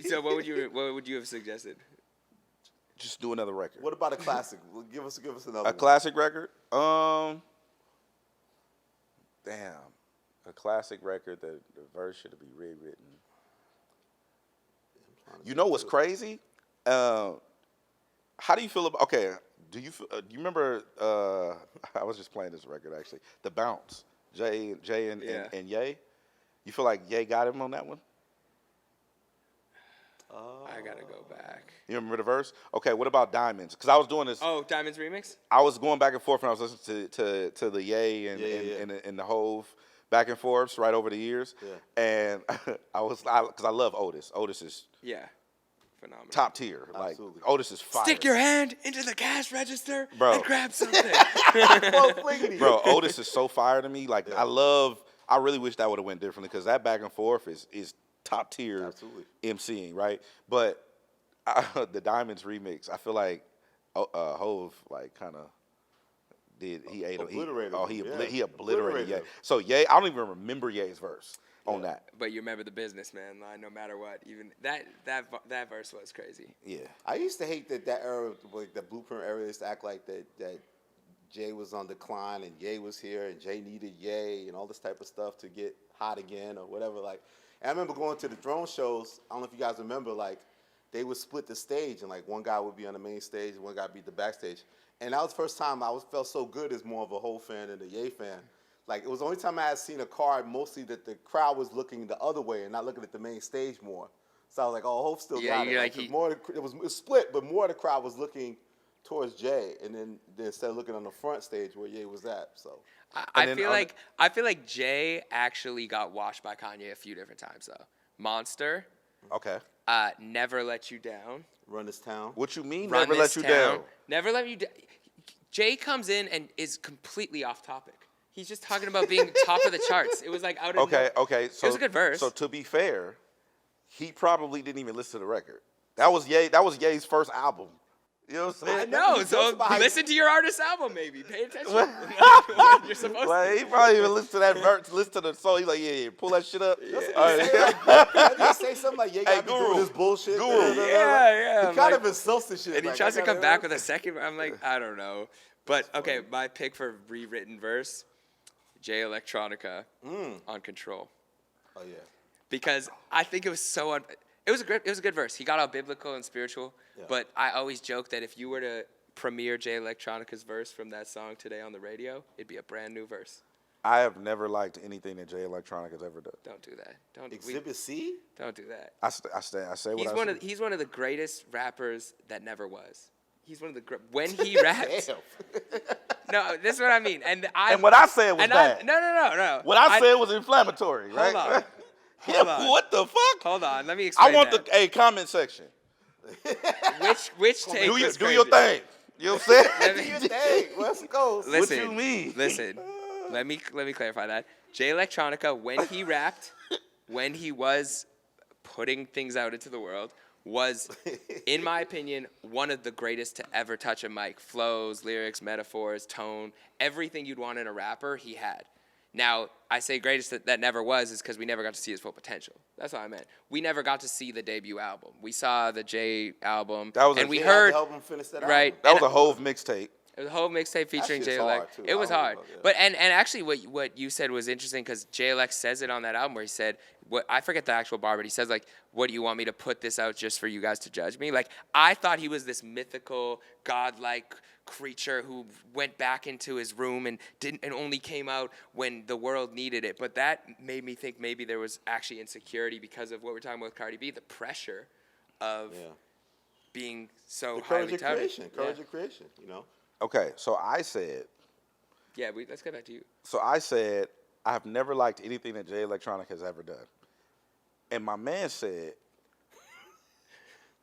so what would you have suggested? Just do another record. What about a classic? Give us another. A classic record? Damn. A classic record that the verse should be rewritten. You know what's crazy? How do you feel about? Okay, do you remember? I was just playing this record actually. The Bounce, Jay and Ye. You feel like Ye got him on that one? I gotta go back. You remember the verse? Okay, what about Diamonds? Because I was doing this. Oh, Diamonds remix. I was going back and forth, and I was listening to the Ye and the Hove back and forths right over the years. Yeah. And because I love Otis. Otis is Yeah. phenomenal. Top tier. Like Absolutely. Otis is fire. Stick your hand into the cash register Bro. and grab something. Bro, Otis is so fire to me. Like I really wish that would have went differently because that back and forth is top tier Absolutely. MCing, right? But the Diamonds remix, I feel like Hove like kind of did he ate obliterated him, he obliterated Ye. him. So Ye, I don't even remember Ye's verse on that. But you remember the businessman line, no matter what. Even that verse was crazy. Yeah. I used to hate that era, like the Blueprint era, used to act like that Jay was on decline and Ye was here and Jay needed Ye and all this type of stuff to get hot again or whatever. Like, and I remember going to the drone shows. I don't know if you guys remember, like, they would split the stage and like one guy would be on the main stage and one guy would be the backstage. And that was the first time I felt so good as more of a Hov fan than a Ye fan. Like, it was the only time I had seen a card mostly that the crowd was looking the other way and not looking at the main stage more. So I was like, oh, Hov still got it. Like, it was split, but more of the crowd was looking towards Jay, and then instead of looking on the front stage where Ye was at. So I feel like Jay actually got washed by Kanye a few different times though. Monster. Okay. Never Let You Down. Run This Town. What you mean? Run Never This let you Town. down. Never Let You Down. Jay comes in and is completely off topic. He's just talking about being top of the charts. It was like out of Okay. So it was a good verse. So to be fair, he probably didn't even listen to the record. That was Ye's first album. You know what I'm saying? I know. So listen to your artist's album, maybe. Pay attention. You're supposed Like, he probably even listened to that verse, listen to the song. He's like, yeah, pull that shit up. They say something like, Ye got to be doing this bullshit. Yeah. He kind of insults the shit. And he tries to come back with a second. I'm like, I don't know. But, okay, my pick for rewritten verse, Jay Electronica on Control. Oh, yeah. Because I think it was so it was a good verse. He got all biblical and spiritual, but I always joke that if you were to premiere Jay Electronica's verse from that song today on the radio, it'd be a brand new verse. I have never liked anything that Jay Electronica's ever done. Don't do that. Exhibit C? Don't do that. I say what I say. He's one of the greatest rappers that never was. He's one of the when he raps. No, this is what I mean. And what I said was bad. No. What I said was inflammatory, right? Hold on. Hold on. What the fuck? Hold on. Let me explain. I want the comment section. Which take was do crazy? your thing. You know what I'm saying? Do your thing. Let's go. Listen, what you mean? Listen. Let me clarify that. Jay Electronica, when he rapped, when he was putting things out into the world, was, in my opinion, one of the greatest to ever touch a mic. Flows, lyrics, metaphors, tone, everything you'd want in a rapper, he had. Now, I say greatest that never was is because we never got to see his full potential. That's what I meant. We never got to see the debut album. We saw the Jay album, and we heard, help him finish that right? album. That was a Hov mixtape. It was a whole mixtape featuring Jay shit's Elec. hard, too. It was I don't hard, know, yeah. but and actually, what you said was interesting because Jay Elec says it on that album where he said, "What I forget the actual bar, but he says like, what do you want me to put this out just for you guys to judge me?" Like I thought he was this mythical, godlike creature who went back into his room and only came out when the world needed it. But that made me think maybe there was actually insecurity because of what we're talking about with Cardi B, the pressure of being so highly touted. Courage of creation, you know. Okay, so I said. Yeah, let's get back to you. So I said I have never liked anything that Jay Electronica has ever done, and my man said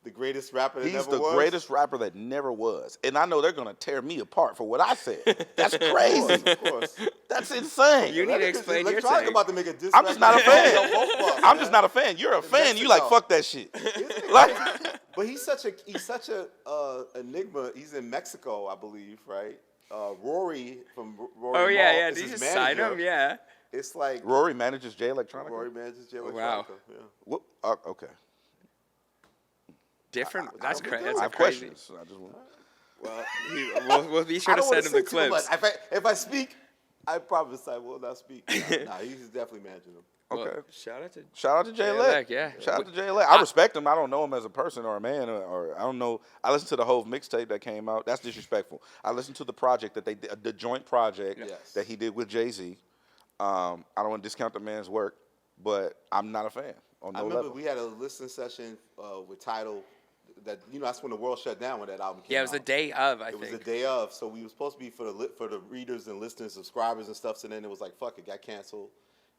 the greatest rapper that he's never the was. greatest rapper that never was, and I know they're gonna tear me apart for what I said. That's crazy. Of course. That's insane. You need to explain your Electronica take. about to make a diss I'm just not a fan. fan. I'm just not a fan. You're a fan. You like fuck that shit. But he's such a enigma. He's in Mexico, I believe, right? Rory from Rory. Oh yeah, Mall yeah. is Did you his just sign manager. him? Yeah. It's like Rory manages Jay Electronica. Rory manages Jay Electronica. Wow. Yeah. What? Okay. Different. That's crazy. I That's have crazy. questions. I just want. Well, we'll be sure I to don't want send him the say too much. clips. If I speak, I promise I will not speak. Nah, he's definitely managing them. Okay. Well, shout out to Shout out to Jay Jay Elec. Elec, yeah. Shout out to Jay Elec. I respect him. I don't know him as a person or a man or I don't know. I listened to the whole mixtape that came out. That's disrespectful. I listened to the project that they did, the joint project that he did with Jay Z. I don't want to discount the man's work, but I'm not a fan on no I remember level. we had a listening session with Tidal. That that's when the world shut down when that album came out. Yeah, it was the day of, I It was think. the day of, so we were supposed to be for the readers and listeners, subscribers and stuff. So then it was like, fuck, it got canceled,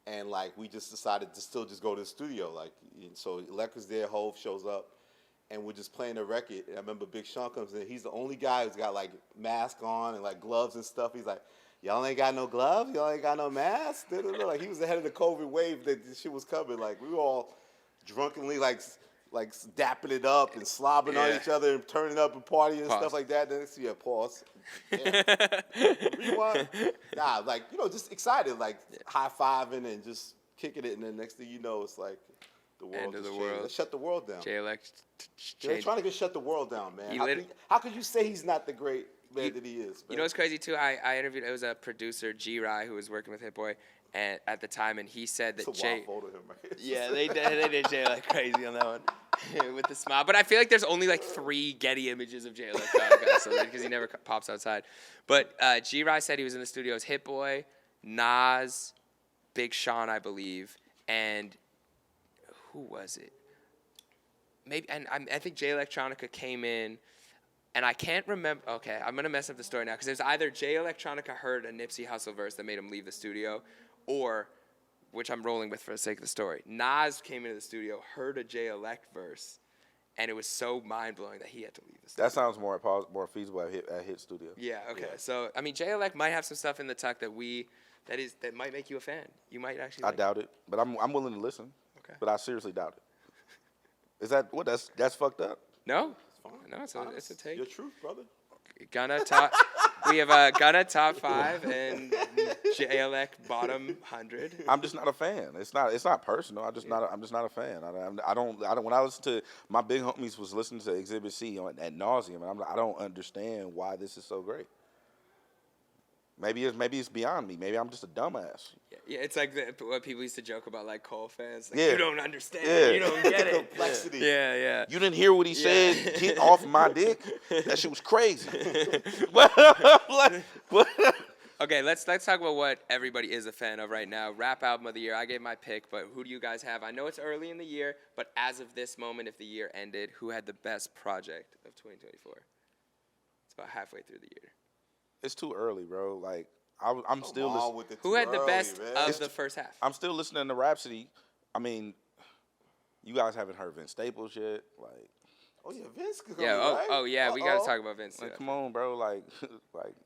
and like we just decided to still just go to the studio. Like, so Elec was there, Hov shows up, and we're just playing the record. And I remember Big Sean comes in. He's the only guy who's got like mask on and like gloves and stuff. He's like, y'all ain't got no gloves? Y'all ain't got no mask? Like he was ahead of the COVID wave that this shit was coming. Like we were all drunkenly like dapping it up and slobbing on each other and turning up and partying and stuff like that. Then it's pause. Rewind. Nah, like, just excited, like high-fiving and just kicking it. And then next thing you know, it's like the world End of the changed. world. Let's shut the world down. They're trying to shut the world down, man. How could you say he's not the great man that he is, man? You know what's crazy, too? I interviewed, it was a producer, G-Rai, who was working with Hit Boy at the time, and he said that it's a wild photo of him, right? Yeah, they did Jay like crazy on that one. With the smile. But I feel like there's only like 3 Getty images of Jay because he never pops outside. But G-Rai said he was in the studio as Hit Boy, Nas, Big Sean, I believe, and who was it? Maybe, and I think Jay Electronica came in, and I can't remember. Okay, I'm gonna mess up the story now because it was either Jay Electronica heard a Nipsey Hussle verse that made him leave the studio, or, which I'm rolling with for the sake of the story, Nas came into the studio, heard a Jay Elect verse, and it was so mind-blowing that he had to leave the studio. That sounds more feasible at Hit Studio. Yeah, okay. Yeah. So, I mean, Jay Elect might have some stuff in the tuck that might make you a fan. You might actually I doubt it, but I'm willing to listen. Okay. But I seriously doubt it. Is that what? That's fucked up? No. No, it's a take. Your truth, brother. Gunna top. We have Gunna top 5 and Jay Elect bottom 100. I'm just not a fan. It's not personal. I'm just not a fan. I don't. When I listen to my big homies was listening to Exhibit C at nauseum, and I don't understand why this is so great. Maybe it's beyond me. Maybe I'm just a dumbass. Yeah, it's like what people used to joke about, like Cole fans. Like, yeah. You don't understand. Yeah. You don't get it. Complexity. Yeah. You didn't hear what he said. Get off my dick. That shit was crazy. Okay, let's talk about what everybody is a fan of right now. Rap album of the year. I gave my pick, but who do you guys have? I know it's early in the year, but as of this moment, if the year ended, who had the best project of 2024? It's about halfway through the year. It's too early, bro. Like I'm still listening. Who had the best of the first half? I'm still listening to Rapsody. I mean, you guys haven't heard Vince Staples yet, like. Oh yeah, Vince. Oh yeah, we gotta talk about Vince. Like, come on, bro. Like.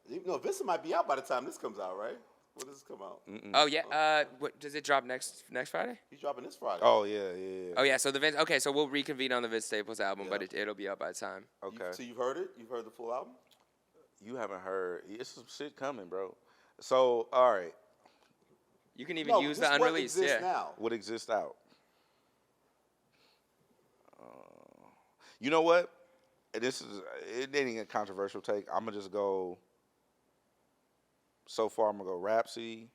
Vince might be out by the time this comes out, right? When does this come out? Mm-mm. Oh yeah. What does it drop next Friday? He's dropping this Friday. Oh yeah. Oh yeah. So the Vince. Okay, so we'll reconvene on the Vince Staples album, but it'll be out by the time. Okay. So you've heard it? You've heard the full album? You haven't heard. It's some shit coming, bro. So all right. You can even use the unreleased. What exists out? You know what? It ain't a controversial take. I'm gonna just go. So far, I'm gonna go Rapsody,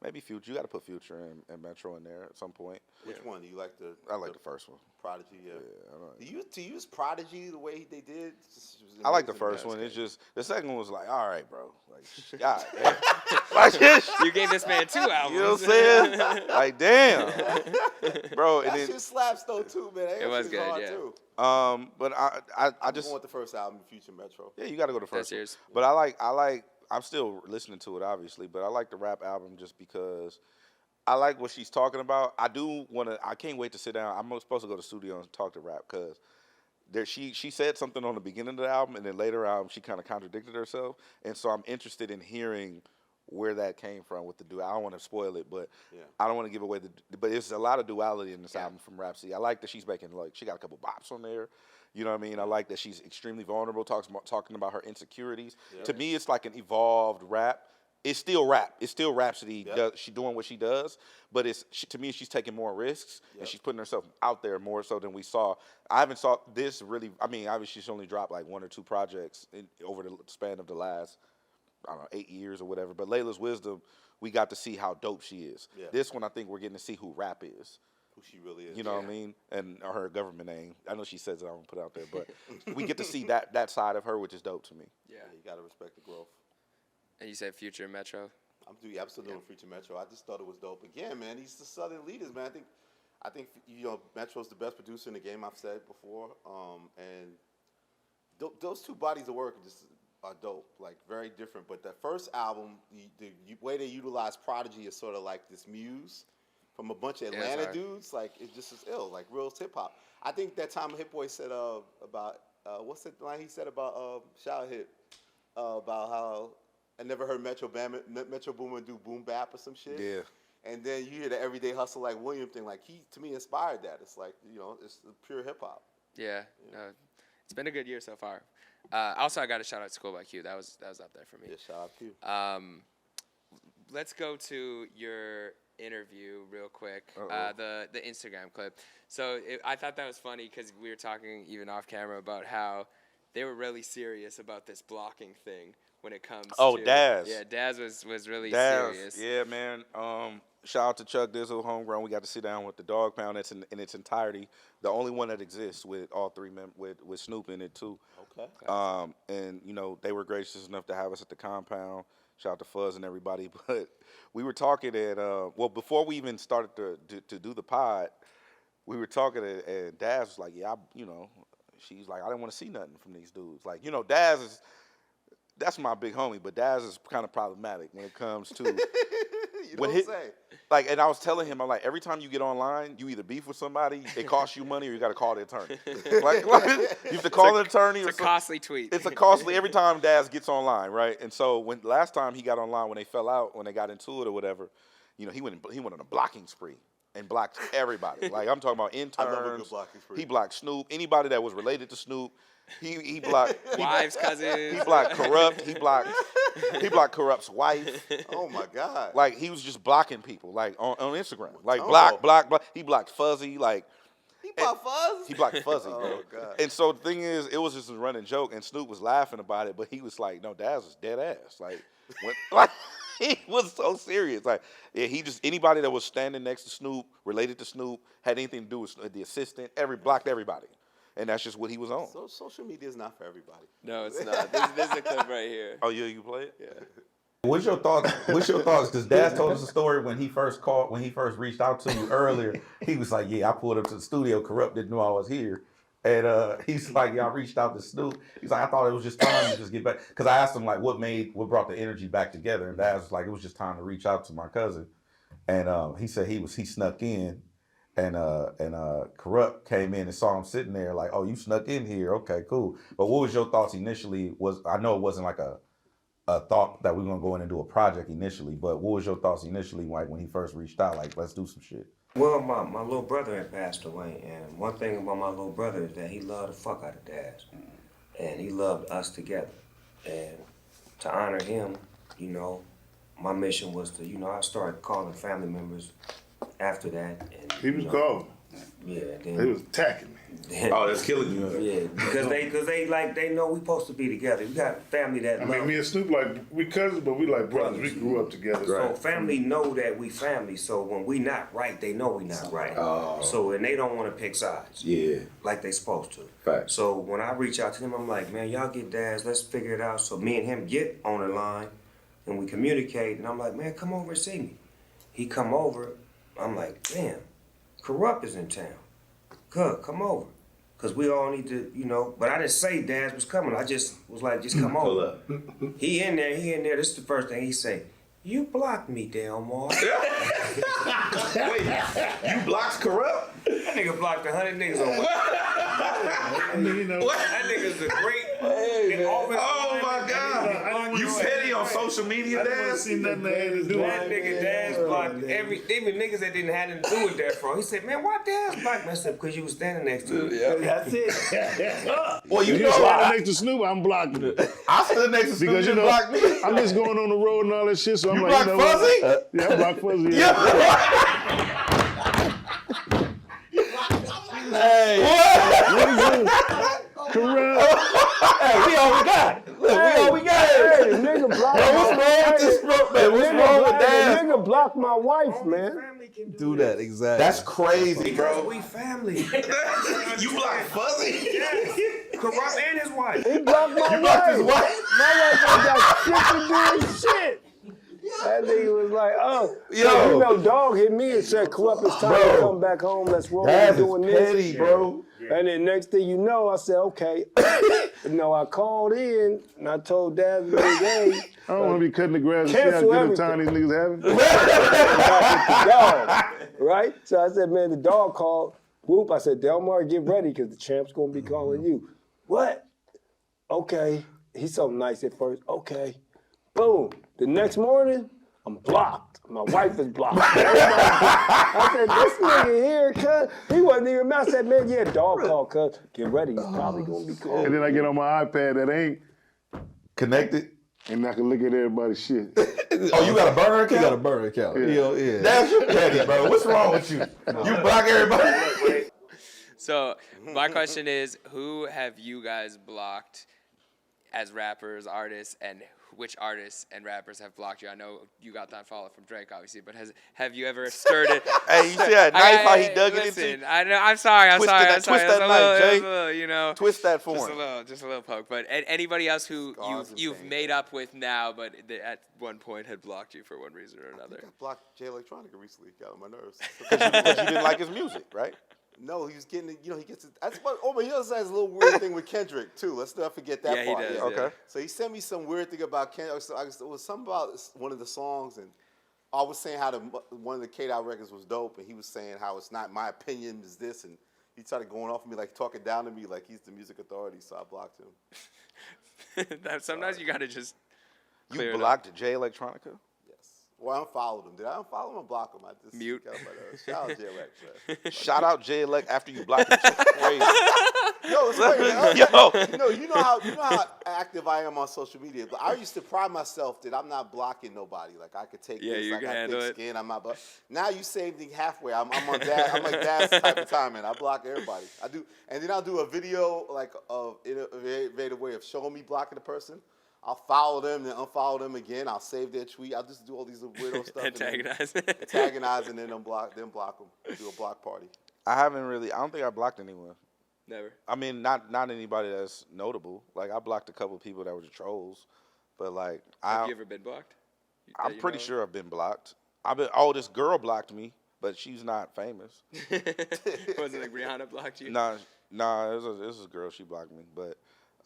maybe Future. You got to put Future and Metro in there at some point. Which one do you like? I like the first one. Prodigy, yeah. To use Prodigy the way they did. I like the first one. It's just the second one was like, all right, bro. Like, God, damn. Like, you gave this man 2 albums. You know what I'm saying? Like, damn, bro. That shit slaps though too, man. It was good, yeah. Too. But I just want the first album, Future Metro. Yeah, you got to go to first. That's yours. But I like. I'm still listening to it, obviously, but I like the rap album just because I like what she's talking about. I can't wait to sit down. I'm supposed to go to the studio and talk to Rap because she said something on the beginning of the album, and then later she kind of contradicted herself. And so I'm interested in hearing where that came from with the duality. I don't want to spoil it, but I don't want to give away but there's a lot of duality in this album from Rapsody. I like that she's making, like, she got a couple bops on there. You know what I mean? I like that she's extremely vulnerable, talking about her insecurities. Yeah. To me, it's like an evolved rap. It's still rap. It's still Rapsody. Yep. She's doing what she does, but to me, she's taking more risks, and she's putting herself out there more so than we saw. I haven't saw this really. I mean, obviously, she's only dropped like 1 or 2 projects over the span of the last, I don't know, 8 years or whatever. But Layla's Wisdom, we got to see how dope she is. Yeah. This one, I think we're getting to see who Rap is. Who she really is. You know what I mean? And her government name. I know she says it, I won't put it out there, but we get to see that side of her, which is dope to me. Yeah, you got to respect the growth. And you said Future Metro? I'm still doing Future Metro. I just thought it was dope. Again, man, these the Southern leaders, man. I think Metro's the best producer in the game, I've said before. And those 2 bodies of work are dope, like very different. But that first album, the way they utilize Prodigy is sort of like this muse from a bunch of Atlanta dudes, like it just is ill, like real hip hop. I think that time Hit Boy said about what's the line he said about Shout Hit about how I never heard Metro Boomin do boom bap or some shit. Yeah. And then you hear the Everyday Hustle like William thing, like he to me inspired that. It's like it's pure hip hop. Yeah. It's been a good year so far. Also, I got to shout out School by Q. That was up there for me. Yeah, shout out Q. Let's go to your interview real quick. The Instagram clip. So I thought that was funny because we were talking even off camera about how they were really serious about this blocking thing when it comes to Daz. Yeah, Daz was really Daz, serious. yeah, man. Shout out to Chuck Dizzle, homegrown. We got to sit down with the Doggpound. That's in its entirety. The only one that exists with all three with Snoop in it too. Okay. And they were gracious enough to have us at the compound. Shout out to Fuzz and everybody. But we were talking at before we even started to do the pod, we were talking and Daz was like, yeah, she's like, I didn't want to see nothing from these dudes. Like, Daz is. That's my big homie, but Daz is kind of problematic when it comes to Like, and I was telling him, I'm like, every time you get online, you either beef with somebody, it costs you money, or you got to call the attorney. like you have to call the attorney. It's a costly tweet. It's a costly every time Daz gets online, right? And so last time he got online, when they fell out, when they got into it or whatever, he went on a blocking spree and blocked everybody. Like I'm talking about interns. I love a good blocking spree. He blocked Snoop, anybody that was related to Snoop. He blocked wives, cousins. He blocked Corrupt. He blocked Corrupt's wife. Oh my God! Like he was just blocking people, like on Instagram. Like block. He blocked Fuzzy. Like he blocked Fuzz. He blocked Fuzzy, bro. Oh God! And so the thing is, it was just a running joke, and Snoop was laughing about it, but he was like, "No, Daz was dead ass." Like he was so serious. Like he just anybody that was standing next to Snoop, related to Snoop, had anything to do with the assistant, blocked everybody. And that's just what he was on. So social media is not for everybody. No, it's not. This is a clip right here. Oh yeah, you play it? Yeah. What's your thoughts? Because Daz told us a story when he first reached out to you earlier. He was like, "Yeah, I pulled up to the studio. Corrupt didn't know I was here." And he's like, "Y'all reached out to Snoop." He's like, "I thought it was just time to just get back." Because I asked him like, what brought the energy back together? And Daz was like, "It was just time to reach out to my cousin." And he said he snuck in. And Corrupt came in and saw him sitting there like, "Oh, you snuck in here. Okay, cool." But what was your thoughts initially? I know it wasn't like a thought that we were going to go in and do a project initially, but what was your thoughts initially like when he first reached out, like, let's do some shit? Well, my little brother had passed away, and one thing about my little brother is that he loved the fuck out of Daz. And he loved us together. And to honor him, my mission was to, I started calling family members after that. And, he was calling. Yeah. He was attacking me. Oh, that's killing you. Yeah, because they know we supposed to be together. We got family that love. Me and Snoop, we cousins, but we like brothers. We grew up together. So family know that we family. So when we not right, they know we not right. Oh. So and they don't want to pick sides. Yeah. Like they supposed to. Fact. So when I reach out to them, I'm like, man, y'all get Daz. Let's figure it out. So me and him get on the line, and we communicate. And I'm like, man, come over and see me. He come over. I'm like, damn, Corrupt is in town. Good, come over. Because we all need to, but I didn't say Daz was coming. I just was like, just come over. He in there. This is the first thing he say. You blocked me, Delmar. Wait, you blocked Corrupt? That nigga blocked 100 niggas on That nigga's a great... Oh my God. You petty on social media, Daz? I didn't see nothing that had to do with That nigga Daz blocked even niggas that didn't have nothing to do with that bro. He said, man, why Daz blocked me? I said, because you was standing next to him. Yeah. That's it. Well, you know standing next to Snoop, I'm blocking it. I stood next to Snoop, because you blocked me. I'm just going on the road and all that shit, so I'm like, blocked Fuzzy? Yeah, I blocked Fuzzy. Yeah. Hey. What? Corrupt. Hey, we all we got. Look, we all we got. Hey, nigga blocked what's wrong with this bro, man? What's wrong with Daz? Nigga blocked my wife, man. Do that, exactly. That's crazy, bro. We family. You blocked Fuzzy? Yes. Corrupt and his wife. He blocked my wife. You blocked his wife? My wife ain't got shit to do with shit. That nigga was like, oh, Yo. Dog hit me and said, Corrupt, it's time to come back home. Let's roll. Daz doing is petty, this. bro. And then next thing you know, I said, okay. I called in and I told Daz, hey, I don't want to be cutting the grass and see how cancel good a time these everything. niggas having. Dog, right? So I said, man, the dog called. Whoop, I said, Delmar, get ready because the champ's going to be calling you. What? Okay. He's so nice at first. Okay. Boom. The next morning, I'm blocked. My wife is blocked. I said, this nigga here, cuz. He wasn't even mad. I said, man, yeah, dog called, cuz. Get ready. He's probably going to be cool. And then I get on my iPad that ain't, Connected. and I can look at everybody's shit. Oh, you got a burner account? You got a burner account. Yeah. That's your petty, bro. What's wrong with you? You block everybody. So my question is, who have you guys blocked as rappers, artists, and which artists and rappers have blocked you? I know you got that follow from Drake, obviously, but have you ever stirred it? Hey, you see that knife how he dug it listen, into? I know. I'm sorry. Twist that knife, Jay. You know, Twist that for just him. just a little poke. But anybody else who Scars and you've pain. made up with now, but at one point had blocked you for one reason or I another. think I blocked Jay Electronica recently. Got on my nerves. Because you didn't like his music, right? No, he was getting, he gets it. That's what. Oh, but he also has a little weird thing with Kendrick too. Let's not forget that Yeah, he part. does, Okay. So he sent me some weird thing about Kendrick. So it was something about one of the songs, and I was saying how one of the K-Dot records was dope, and he was saying how it's not my opinion is this, and he started going off on me like talking down to me like he's the music authority. So I blocked him. Sometimes you gotta just clear You it up. blocked Jay Electronica? Well, I unfollowed him. Did I unfollow him or block him? I just Mute. got on my nerves. Shout out Jay Elect. Shout out Jay Elect after you blocked him. It's crazy. Yo, it's crazy. Yo. No, you know how active I am on social media. But I used to pride myself that I'm not blocking nobody. Like I could take Yeah, this. you I can got handle thick it. skin. I'm not. But now you saved me halfway. I'm on dad. I'm like dad's type of time, and I block everybody. I do, and then I'll do a video like of innovative way of showing me blocking the person. I'll follow them, then unfollow them again. I'll save their tweet. I'll just do all these weirdo stuff. Antagonize and then block them. Do a block party. I don't think I blocked anyone. Never. I mean, not anybody that's notable. Like, I blocked a couple of people that were the trolls. But, like, Have you ever been blocked? I'm that you pretty know? sure I've been blocked. This girl blocked me, but she's not famous. Was it like Rihanna blocked you? Nah, it was a girl. She blocked me. But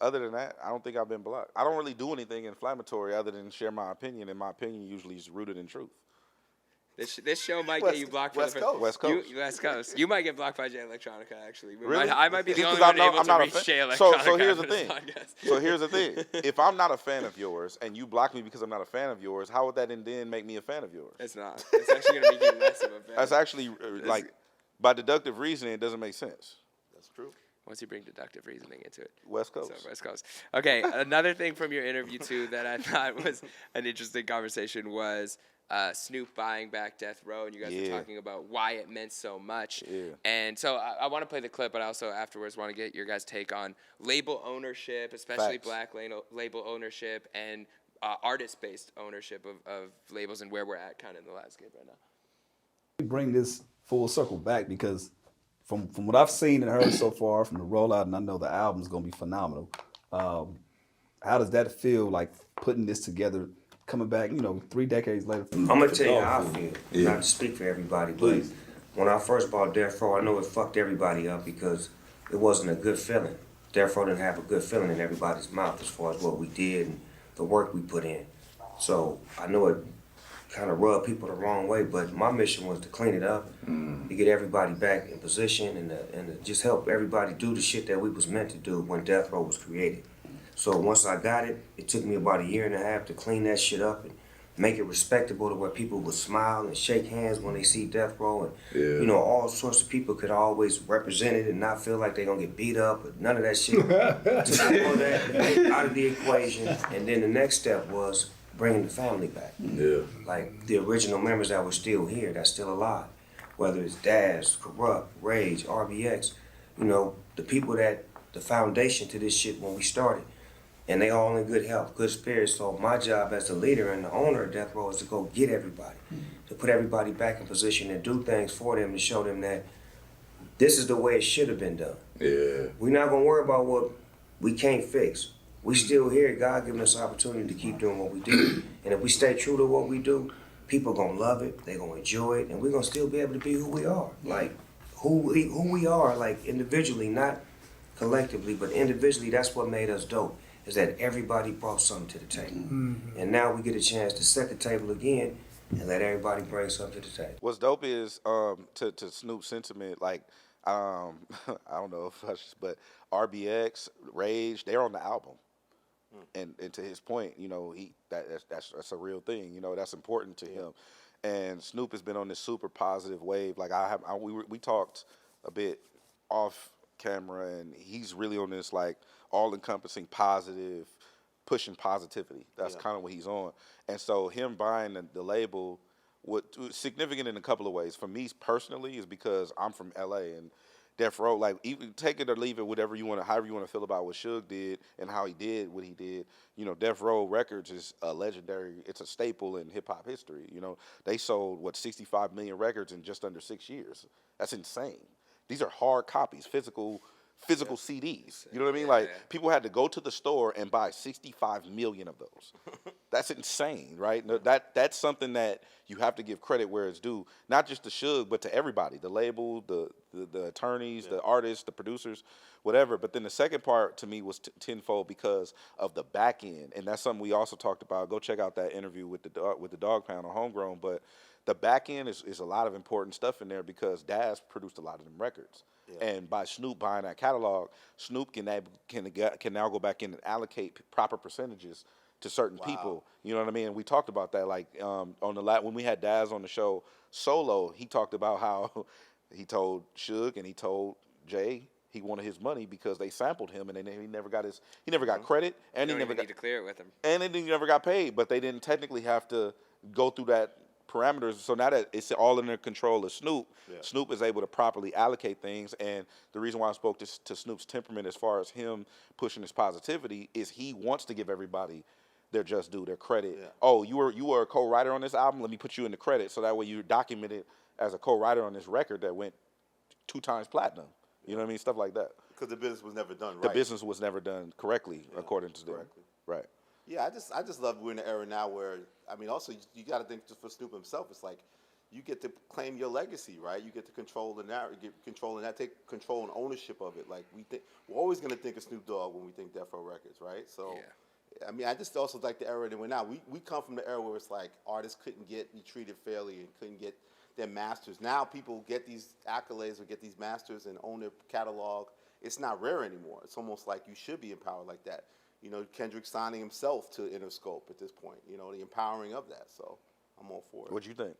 other than that, I don't think I've been blocked. I don't really do anything inflammatory other than share my opinion, and my opinion usually is rooted in truth. This show might get you blocked for West the Coast. West Coast. West Coast. You might get blocked by Jay Electronica, actually. Really? I might be the Just only 'cause one able I'm not to a reach fan. Jay Electronica. So here's the on this thing. podcast. So here's the thing. If I'm not a fan of yours and you block me because I'm not a fan of yours, how would that then make me a fan of yours? It's not. It's actually going to make you less of a fan. That's actually like by deductive reasoning, it doesn't make sense. That's true. Once you bring deductive reasoning into it. West Coast. So, West Coast. Okay, another thing from your interview, too, that I thought was an interesting conversation was Snoop buying back Death Row, and you guys were talking about why it meant so much. Yeah. And so I want to play the clip, but I also afterwards want to get your guys' take on label ownership, especially Facts. black label ownership, and artist-based ownership of labels and where we're at kind of in the landscape right now. Bring this full circle back because from what I've seen and heard so far from the rollout, and I know the album's gonna be phenomenal. How does that feel like putting this together, coming back, 3 decades later? I'm gonna tell you how I feel. Not to speak for everybody, but when I first bought Death Row, I know it fucked everybody up because it wasn't a good feeling. Death Row didn't have a good feeling in everybody's mouth as far as what we did and the work we put in. So I know it kind of rubbed people the wrong way, but my mission was to clean it up, to get everybody back in position, and to just help everybody do the shit that we was meant to do when Death Row was created. So once I got it, it took me about 1.5 years to clean that shit up and make it respectable to where people would smile and shake hands when they see Death Row, and all sorts of people could always represent it and not feel like they're gonna get beat up or none of that shit. Just all that out of the equation, and then the next step was bringing the family back. Like the original members that were still here, that's still alive, whether it's Daz, Corrupt, Rage, RBX, the people that the foundation to this shit when we started. And they all in good health, good spirits. So my job as the leader and the owner of Death Row is to go get everybody, to put everybody back in position and do things for them to show them that this is the way it should have been done. We're not gonna worry about what we can't fix. We still here, God giving us opportunity to keep doing what we do. And if we stay true to what we do, people gonna love it, they gonna enjoy it, and we're gonna still be able to be who we are. Like, who we are, like individually, not collectively, but individually. That's what made us dope. Is that everybody brought something to the table, and now we get a chance to set the table again and let everybody bring something to the table. What's dope is to Snoop's sentiment, like I don't know if I should, but RBX, Rage, they're on the album. And to his point, you know, that's a real thing. You know, that's important to him. And Snoop has been on this super positive wave. Like we talked a bit off camera, and he's really on this like all-encompassing positive, pushing positivity. That's kind of what he's on. And so him buying the label was significant in a couple of ways. For me personally, is because I'm from LA and Death Row, like even take it or leave it, whatever you want to, however you want to feel about what Suge did and how he did what he did. You know, Death Row Records is a legendary, it's a staple in hip hop history. You know, they sold 65 million records in just under 6 years. That's insane. These are hard copies, physical CDs. You know what I mean? Like people had to go to the store and buy 65 million of those. That's insane, right? That's something that you have to give credit where it's due, not just to Suge, but to everybody, the label, the attorneys, the artists, the producers, whatever. But then the second part to me was tenfold because of the back end, and that's something we also talked about. Go check out that interview with the Doggpound on Homegrown. But the back end is a lot of important stuff in there because Daz produced a lot of them records. And by Snoop buying that catalog, Snoop can now go back in and allocate proper percentages to certain people. You know what I mean? And we talked about that, like when we had Daz on the show solo, he talked about how he told Suge and he told Jay he wanted his money because they sampled him and he never got credit and he never got to clear it with him. And he never got paid, but they didn't technically have to go through that parameters. So now that it's all in the control of Snoop, Snoop is able to properly allocate things. And the reason why I spoke to Snoop's temperament as far as him pushing his positivity is he wants to give everybody their just due, their credit. Oh, you were a co-writer on this album, let me put you in the credit so that way you're documented as a co-writer on this record that went 2 times platinum. You know what I mean? Stuff like that. Because the business was never done right. The business was never done correctly, according to them. Right. Yeah, I just love we're in an era now where, I mean, also you got to think just for Snoop himself, it's like you get to claim your legacy, right? You get to control the narrative, take control and ownership of it. Like we're always gonna think of Snoop Dogg when we think Death Row Records, right? So, I mean, I just also like the era that we're now. We come from the era where it's like artists couldn't be treated fairly and couldn't get their masters. Now people get these accolades or get these masters and own their catalog. It's not rare anymore. It's almost like you should be empowered like that. You know, Kendrick signing himself to Interscope at this point, you know, the empowering of that. So I'm all for it. What'd you think?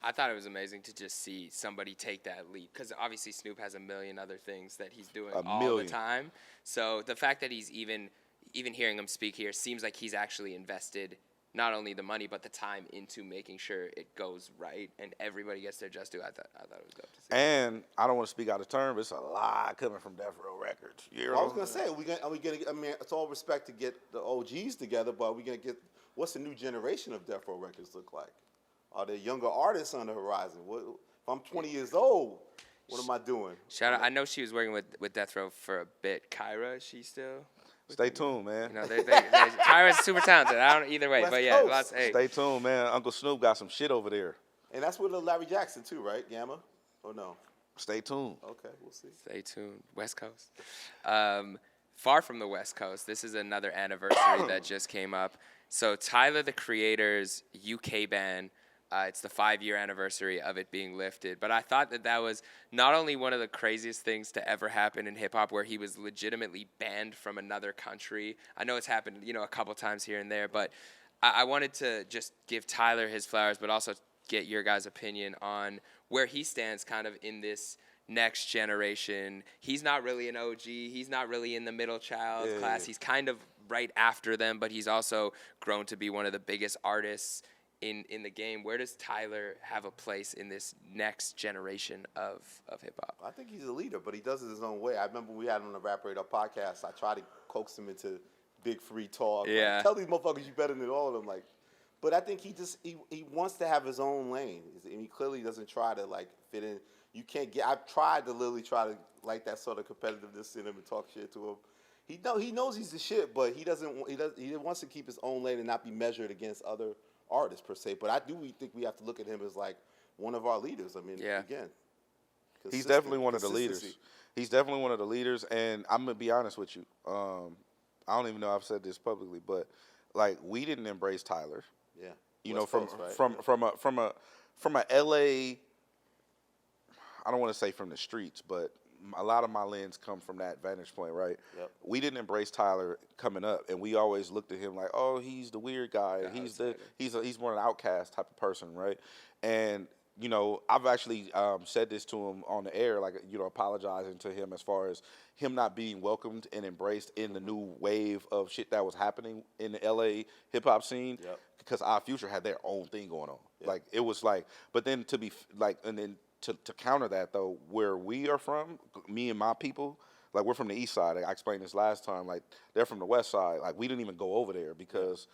I thought it was amazing to just see somebody take that leap because obviously Snoop has a million other things that he's doing all the time. So the fact that he's even hearing him speak here seems like he's actually invested not only the money but the time into making sure it goes right and everybody gets their just due. I thought it was dope to see. And I don't want to speak out of turn, but it's a lot coming from Death Row Records. I was gonna say, are we gonna? I mean, it's all respect to get the OGs together, but are we gonna get what's the new generation of Death Row Records look like? Are there younger artists on the horizon? If I'm 20 years old, what am I doing? Shout out! I know she was working with Death Row for a bit. Kyra, is she still? Stay tuned, man. You know, Kyra's super talented. I don't either way, West but yeah, Coast. Stay tuned, man. Uncle Snoop got some shit over there. And that's with Larry Jackson too, right? Gamma, or no? Stay tuned. Okay, we'll see. Stay tuned. West Coast. Far from the West Coast, this is another anniversary that just came up. So Tyler, the Creator's UK ban. It's the 5-year anniversary of it being lifted. But I thought that was not only one of the craziest things to ever happen in hip-hop where he was legitimately banned from another country. I know it's happened, you know, a couple times here and there, but I wanted to just give Tyler his flowers, but also get your guys' opinion on where he stands kind of in this next generation. He's not really an OG. He's not really in the middle child class. He's kind of right after them, but he's also grown to be one of the biggest artists in the game. Where does Tyler have a place in this next generation of hip-hop? I think he's a leader, but he does it his own way. I remember we had him on the Rap Radar podcast. I tried to coax him into big free talk. Yeah. Like, tell these motherfuckers you better than all of them. Like, but I think he wants to have his own lane. And he clearly doesn't try to, like, fit in. You can't get – I've tried to literally try to, like, that sort of competitiveness in him and talk shit to him. He knows he's the shit, but he wants to keep his own lane and not be measured against other – artist per se, but I do think we have to look at him as like one of our leaders. I mean, again. He's definitely one of the leaders. He's definitely one of the leaders, and I'm gonna be honest with you. I don't even know if I've said this publicly, but like we didn't embrace Tyler. Yeah. You know, West Coast, right? from a LA. I don't want to say from the streets, but a lot of my lens come from that vantage point, right? Yep. We didn't embrace Tyler coming up, and we always looked at him like, oh, he's the weird guy. He's more an outcast type of person, right? And you know, I've actually said this to him on the air, like, you know, apologizing to him as far as him not being welcomed and embraced in the new wave of shit that was happening in the LA hip hop scene. Yep. Because Our Future had their own thing going on. Yep. Like it was like, but then to be like, and then to counter that though, where we are from, me and my people, like we're from the east side. I explained this last time. Like they're from the west side. Like we didn't even go over there because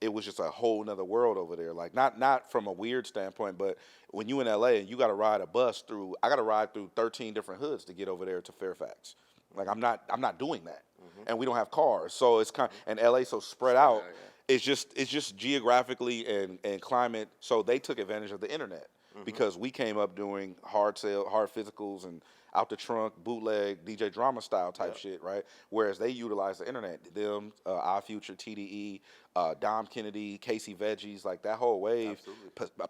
it was just a whole nother world over there. Like not from a weird standpoint, but when you in LA and you got to ride a bus through, I got to ride through 13 different hoods to get over there to Fairfax. Like I'm not doing that, and we don't have cars, so it's kind. And LA so spread out. It's just geographically and climate. So they took advantage of the internet because we came up doing hard physicals and out the trunk, bootleg, DJ drama style type shit, right? Whereas they utilize the internet. Them, Our Future, TDE, Dom Kennedy, Casey Veggies, like that whole wave,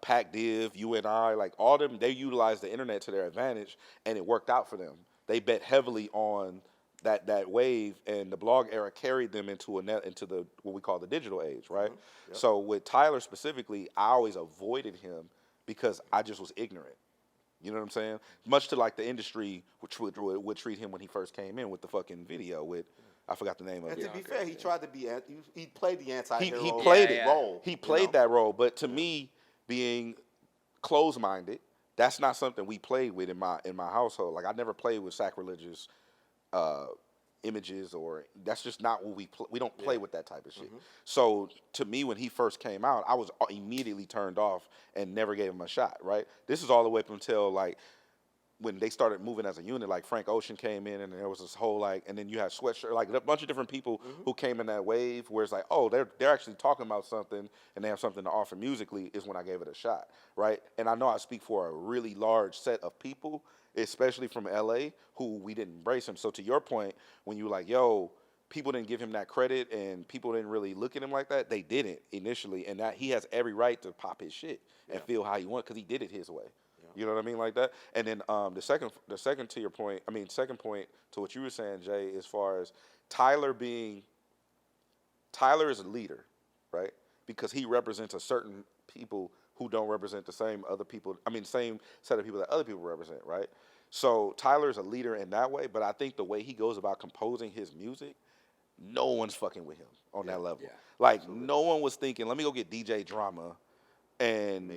Pac Div, UNI, like all them, they utilized the internet to their advantage, and it worked out for them. They bet heavily on that wave, and the blog era carried them into the what we call the digital age, right? So with Tyler specifically, I always avoided him because I just was ignorant. You know what I'm saying? Much to like the industry would treat him when he first came in with the fucking video with, I forgot the name of it. And to be fair, he tried to be, he played the anti-hero he played it. role. He played that role, but to me, being closed-minded, that's not something we played with in my household. Like I never played with sacrilegious images, or that's just not what we don't play with that type of shit. So to me, when he first came out, I was immediately turned off and never gave him a shot, right? This is all the way up until like when they started moving as a unit, like Frank Ocean came in, and there was this whole like, and then you had Sweatshirt, like a bunch of different people who came in that wave where it's like, oh, they're actually talking about something and they have something to offer musically, is when I gave it a shot, right? And I know I speak for a really large set of people, especially from LA, who we didn't embrace him. So to your point, when you were like, yo, people didn't give him that credit and people didn't really look at him like that, they didn't initially, and that he has every right to pop his shit and feel how he wants because he did it his way. You know what I mean, like that. And then the second to your point, second point to what you were saying, Jay, as far as Tyler is a leader, right? Because he represents a certain people who don't represent the same same set of people that other people represent, right? So Tyler is a leader in that way, but I think the way he goes about composing his music, no one's fucking with him on that level. Like no one was thinking, let me go get DJ Drama and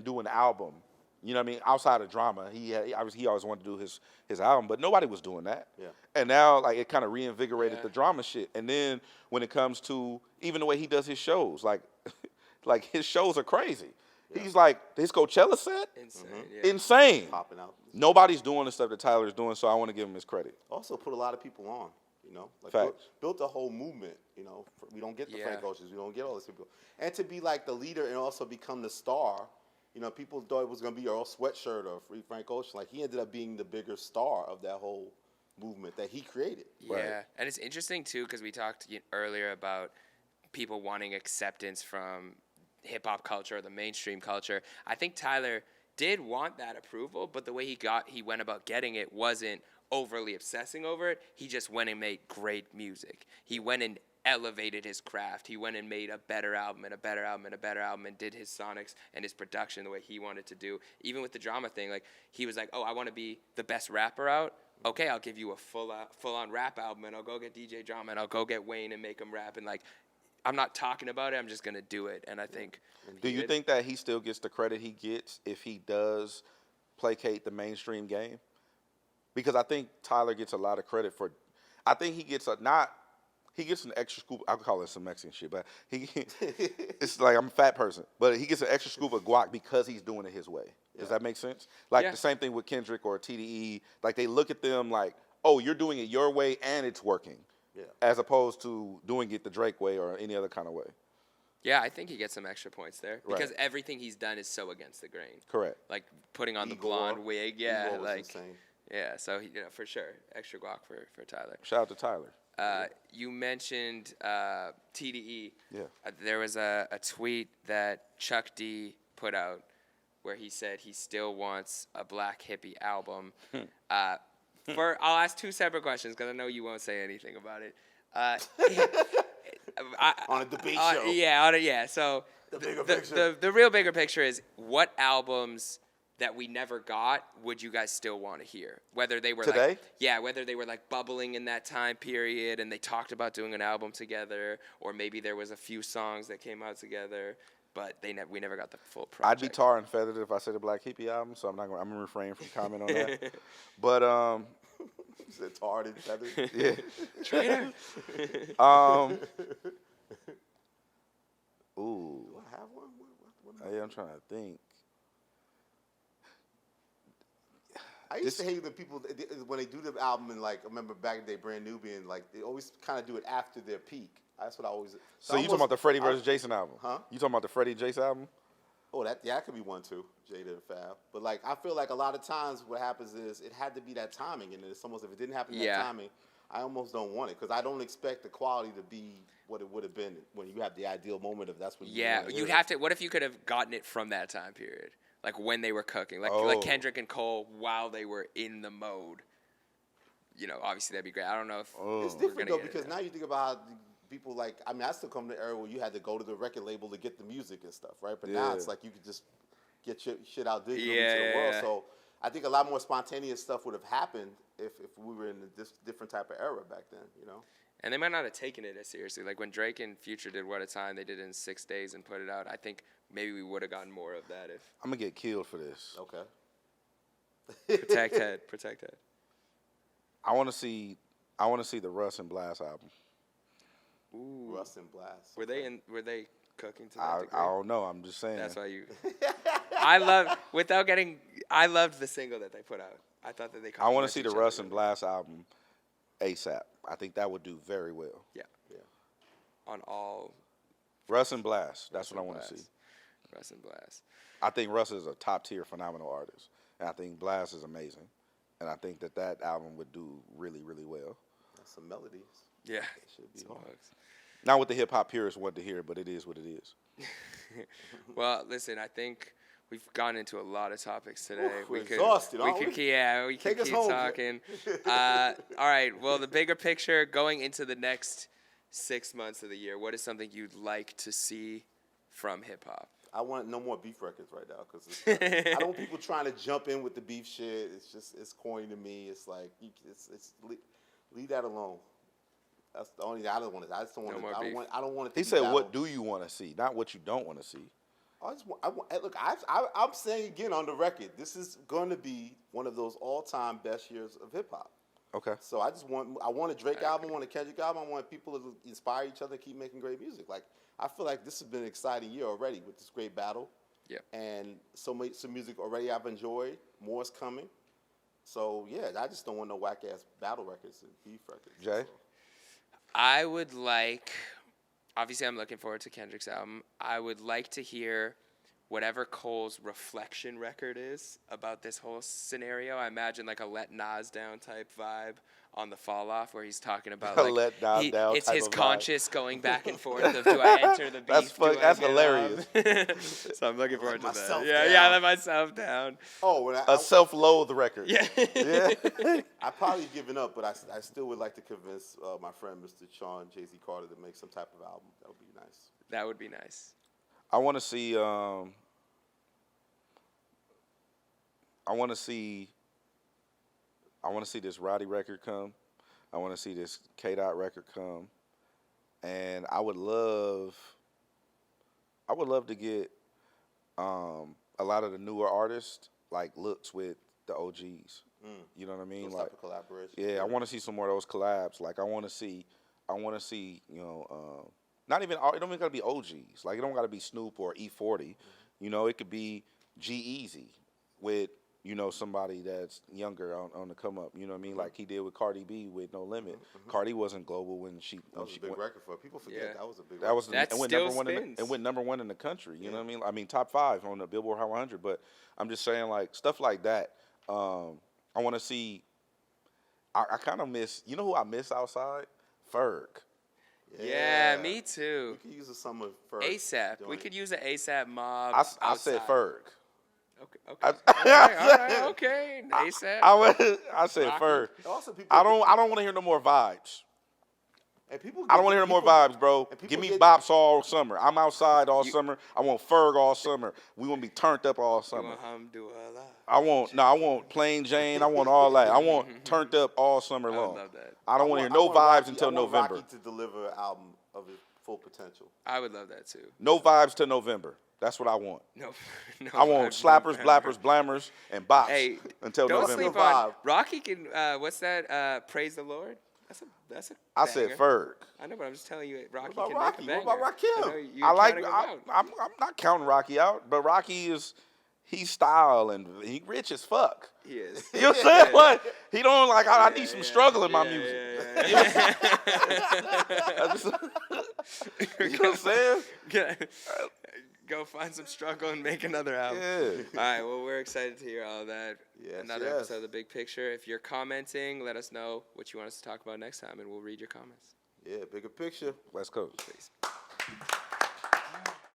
do an album. You know what I mean? Outside of Drama, he always wanted to do his album, but nobody was doing that. Yeah. And now, like, it kind of reinvigorated the Drama shit. And then when it comes to even the way he does his shows, like his shows are crazy. Yeah. He's like, his Coachella set? Insane. Popping out. Nobody's doing the stuff that Tyler's doing, so I want to give him his credit. Also put a lot of people on, you know? Like built a whole movement, you know? We don't get the Frank Oceans, we don't get all these people. And to be like the leader and also become the star. You know, people thought it was going to be Earl Sweatshirt or Free Frank Ocean. Like, he ended up being the bigger star of that whole movement that he created. Yeah, right? And it's interesting, too, because we talked earlier about people wanting acceptance from hip-hop culture or the mainstream culture. I think Tyler did want that approval, but the way he went about getting it wasn't overly obsessing over it. He just went and made great music. He went and elevated his craft. He went and made a better album and a better album and a better album and did his sonics and his production the way he wanted to do. Even with the Drama thing, like he was like, oh, I want to be the best rapper out. Okay, I'll give you a full-on rap album, and I'll go get DJ Drama and I'll go get Wayne and make him rap. And like, I'm not talking about it. I'm just gonna do it. And I think. Do you think that he still gets the credit he gets if he does placate the mainstream game? Because I think Tyler gets a lot of credit for. I think he gets He gets an extra scoop. I call it some Mexican shit, but it's like I'm a fat person. But he gets an extra scoop of guac because he's doing it his way. Does that make sense? Like the same thing with Kendrick or TDE. Like they look at them like, oh, you're doing it your way and it's working. Yeah. As opposed to doing it the Drake way or any other kind of way. Yeah, I think he gets some extra points there Right. because everything he's done is so against the grain. Correct. Like putting on the Igor. blonde wig, yeah, Igor was like insane. yeah. So he, for sure, extra guac for Tyler. Shout out to Tyler. You mentioned TDE. Yeah. There was a tweet that Chuck D put out where he said he still wants a Black Hippie album. I'll ask two separate questions because I know you won't say anything about it. On a debate show. Yeah. So The bigger picture. the real bigger picture is what albums that we never got would you guys still want to hear? Whether they were Today? whether they were like bubbling in that time period and they talked about doing an album together, or maybe there was a few songs that came out together, but we never got the full project. I'd be tar and feathered if I said a Black Hippie album, so I'm gonna refrain from comment on that. But It's hard and feathered. yeah. Traitor. Ooh. Do I have one? What Yeah, I'm trying to think. I used to hate when people when they do the album and like I remember back in the day, Brand New being like they always kind of do it after their peak. That's what I always. So you talking about the Freddie versus I- Jason album? Huh? You talking about the Freddie Jason album? Oh, that could be one too, Jada and Fab. But like I feel like a lot of times what happens is it had to be that timing, and it's almost if it didn't happen that Yeah. timing, I almost don't want it because I don't expect the quality to be what it would have been when you have the ideal moment of that's what. Yeah, you you'd have to. What if you could have gotten it from that time period, like when they were cooking, like Oh. Kendrick and Cole while they were in the mode. You know, obviously that'd be great. I don't know if It's we're different gonna though get it because now you think about how people like. I mean, I still come to the era where you had to go to the record label to get the music and stuff, right? But now Yeah. it's like you could just get your shit out digitally Yeah, to the world. yeah. So I think a lot more spontaneous stuff would have happened if we were in this different type of era back then. You know. And they might not have taken it as seriously. Like when Drake and Future did What a Time, they did it in 6 days and put it out. I think maybe we would have gotten more of that if I'm gonna get killed for this. Okay. Protect Head. I want to see the Russ and Blast album. Ooh. Russ and Blast. Were they cooking to that I degree? don't know. I'm just saying. That's why you. I loved the single that they put out. I thought that they. I want to complemented see the each other Russ and really Blast album ASAP. I think that would do very well. Yeah. On all. Russ and Blast. That's Russ what I and want to Blast. see. Russ and Blast. I think Russ is a top tier phenomenal artist, and I think Blast is amazing, and I think that album would do really, really well. That's some melodies. Yeah. Should be Some hard. hooks. Not what the hip hop purists want to hear, but it is what it is. Well, listen, I think we've gone into a lot of topics today. We're exhausted, we aren't could, we? yeah, we Take could us keep home. talking. All right. Well, the bigger picture going into the next 6 months of the year, what is something you'd like to see from hip hop? I want no more beef records right now because I don't want people trying to jump in with the beef shit. It's corny to me. It's like leave that alone. That's the only thing I don't want to. I just don't want No to. more I beef. don't want it. He said, "What do you want to see? Not what you don't want to see." Look, I'm saying again on the record, this is going to be one of those all-time best years of hip hop. Okay. So I want a Drake album, I want a Kendrick album, I want people to inspire each other, keep making great music. Like I feel like this has been an exciting year already with this great battle. Yep. And some music already I've enjoyed. More is coming. So yeah, I just don't want no whack ass battle records and beef records. Jay? So. I would like, obviously I'm looking forward to Kendrick's album. I would like to hear whatever Cole's reflection record is about this whole scenario. I imagine like a Let Nas Down type vibe on the Fall Off where he's talking about A like Let Nas Down it's type his of vibe. conscious going back and forth of do I enter the beef? That's hilarious. So I'm looking forward to that. myself Yeah, down. I let myself down. Oh, and A self-loathe record. Yeah. Yeah. I probably given up, but I still would like to convince my friend Mr. Sean Jay Z Carter to make some type of album. That would be nice. That would be nice. I want to see. I want to see this Roddy record come. I want to see this K Dot record come, and I would love to get a lot of the newer artists like looks with the OGs. You know what I mean? Those Like, type of collaboration. yeah, I want to see some more of those collabs. Like, I want to see, you know, not even, it don't even gotta be OGs. Like, it don't gotta be Snoop or E40. You know, it could be G-Eazy with you know, somebody that's younger on the come up. You know what I mean? Like he did with Cardi B with No Limit. Cardi wasn't global when she That was a big went. record for her. People forget that was a big That was That it went still number one. spins. It went number one in the country. You know what I mean? I mean, top 5 on the Billboard Hot 100. But I'm just saying, like stuff like that. I want to see. I kind of miss. You know who I miss outside? Ferg. Yeah, me too. We could use a summer for ASAP. We could use an ASAP mob. I said Ferg. Okay. Okay. ASAP. I said Rocky. Ferg. Also, people I don't want to hear no more vibes. And people I don't want to hear no more vibes, bro. and people Give me get- bops all summer. I'm outside all summer. I want Ferg all summer. We want to be turned up all summer. I want Plain Jane. I want all that. I want turned up all summer long. love that. I don't want to hear I no want vibes Rocky- until I want November. Rocky to deliver an album of his full potential. I would love that too. No vibes till November. That's what I want. No. I want slappers, blappers, blammers, and bops Hey, until don't November. sleep on Rocky. Can what's that? Praise the Lord. That's a. I said Ferg. I know, but I'm just telling you, Rocky about can Rocky? make a What about banger. Rakim? I know you're I like. counting him out. I'm not counting Rocky out, but Rocky he's style and he rich as fuck. He is. You know what I'm saying? Like, he don't like. I need some struggle in my music. You know what I'm saying? Go find some struggle and make another album. Yeah. All right. Well, we're excited to hear all that. Yes, Another yes. episode of The Big Picture. If you're commenting, let us know what you want us to talk about next time, and we'll read your comments. Yeah, bigger picture. West Coast. Peace.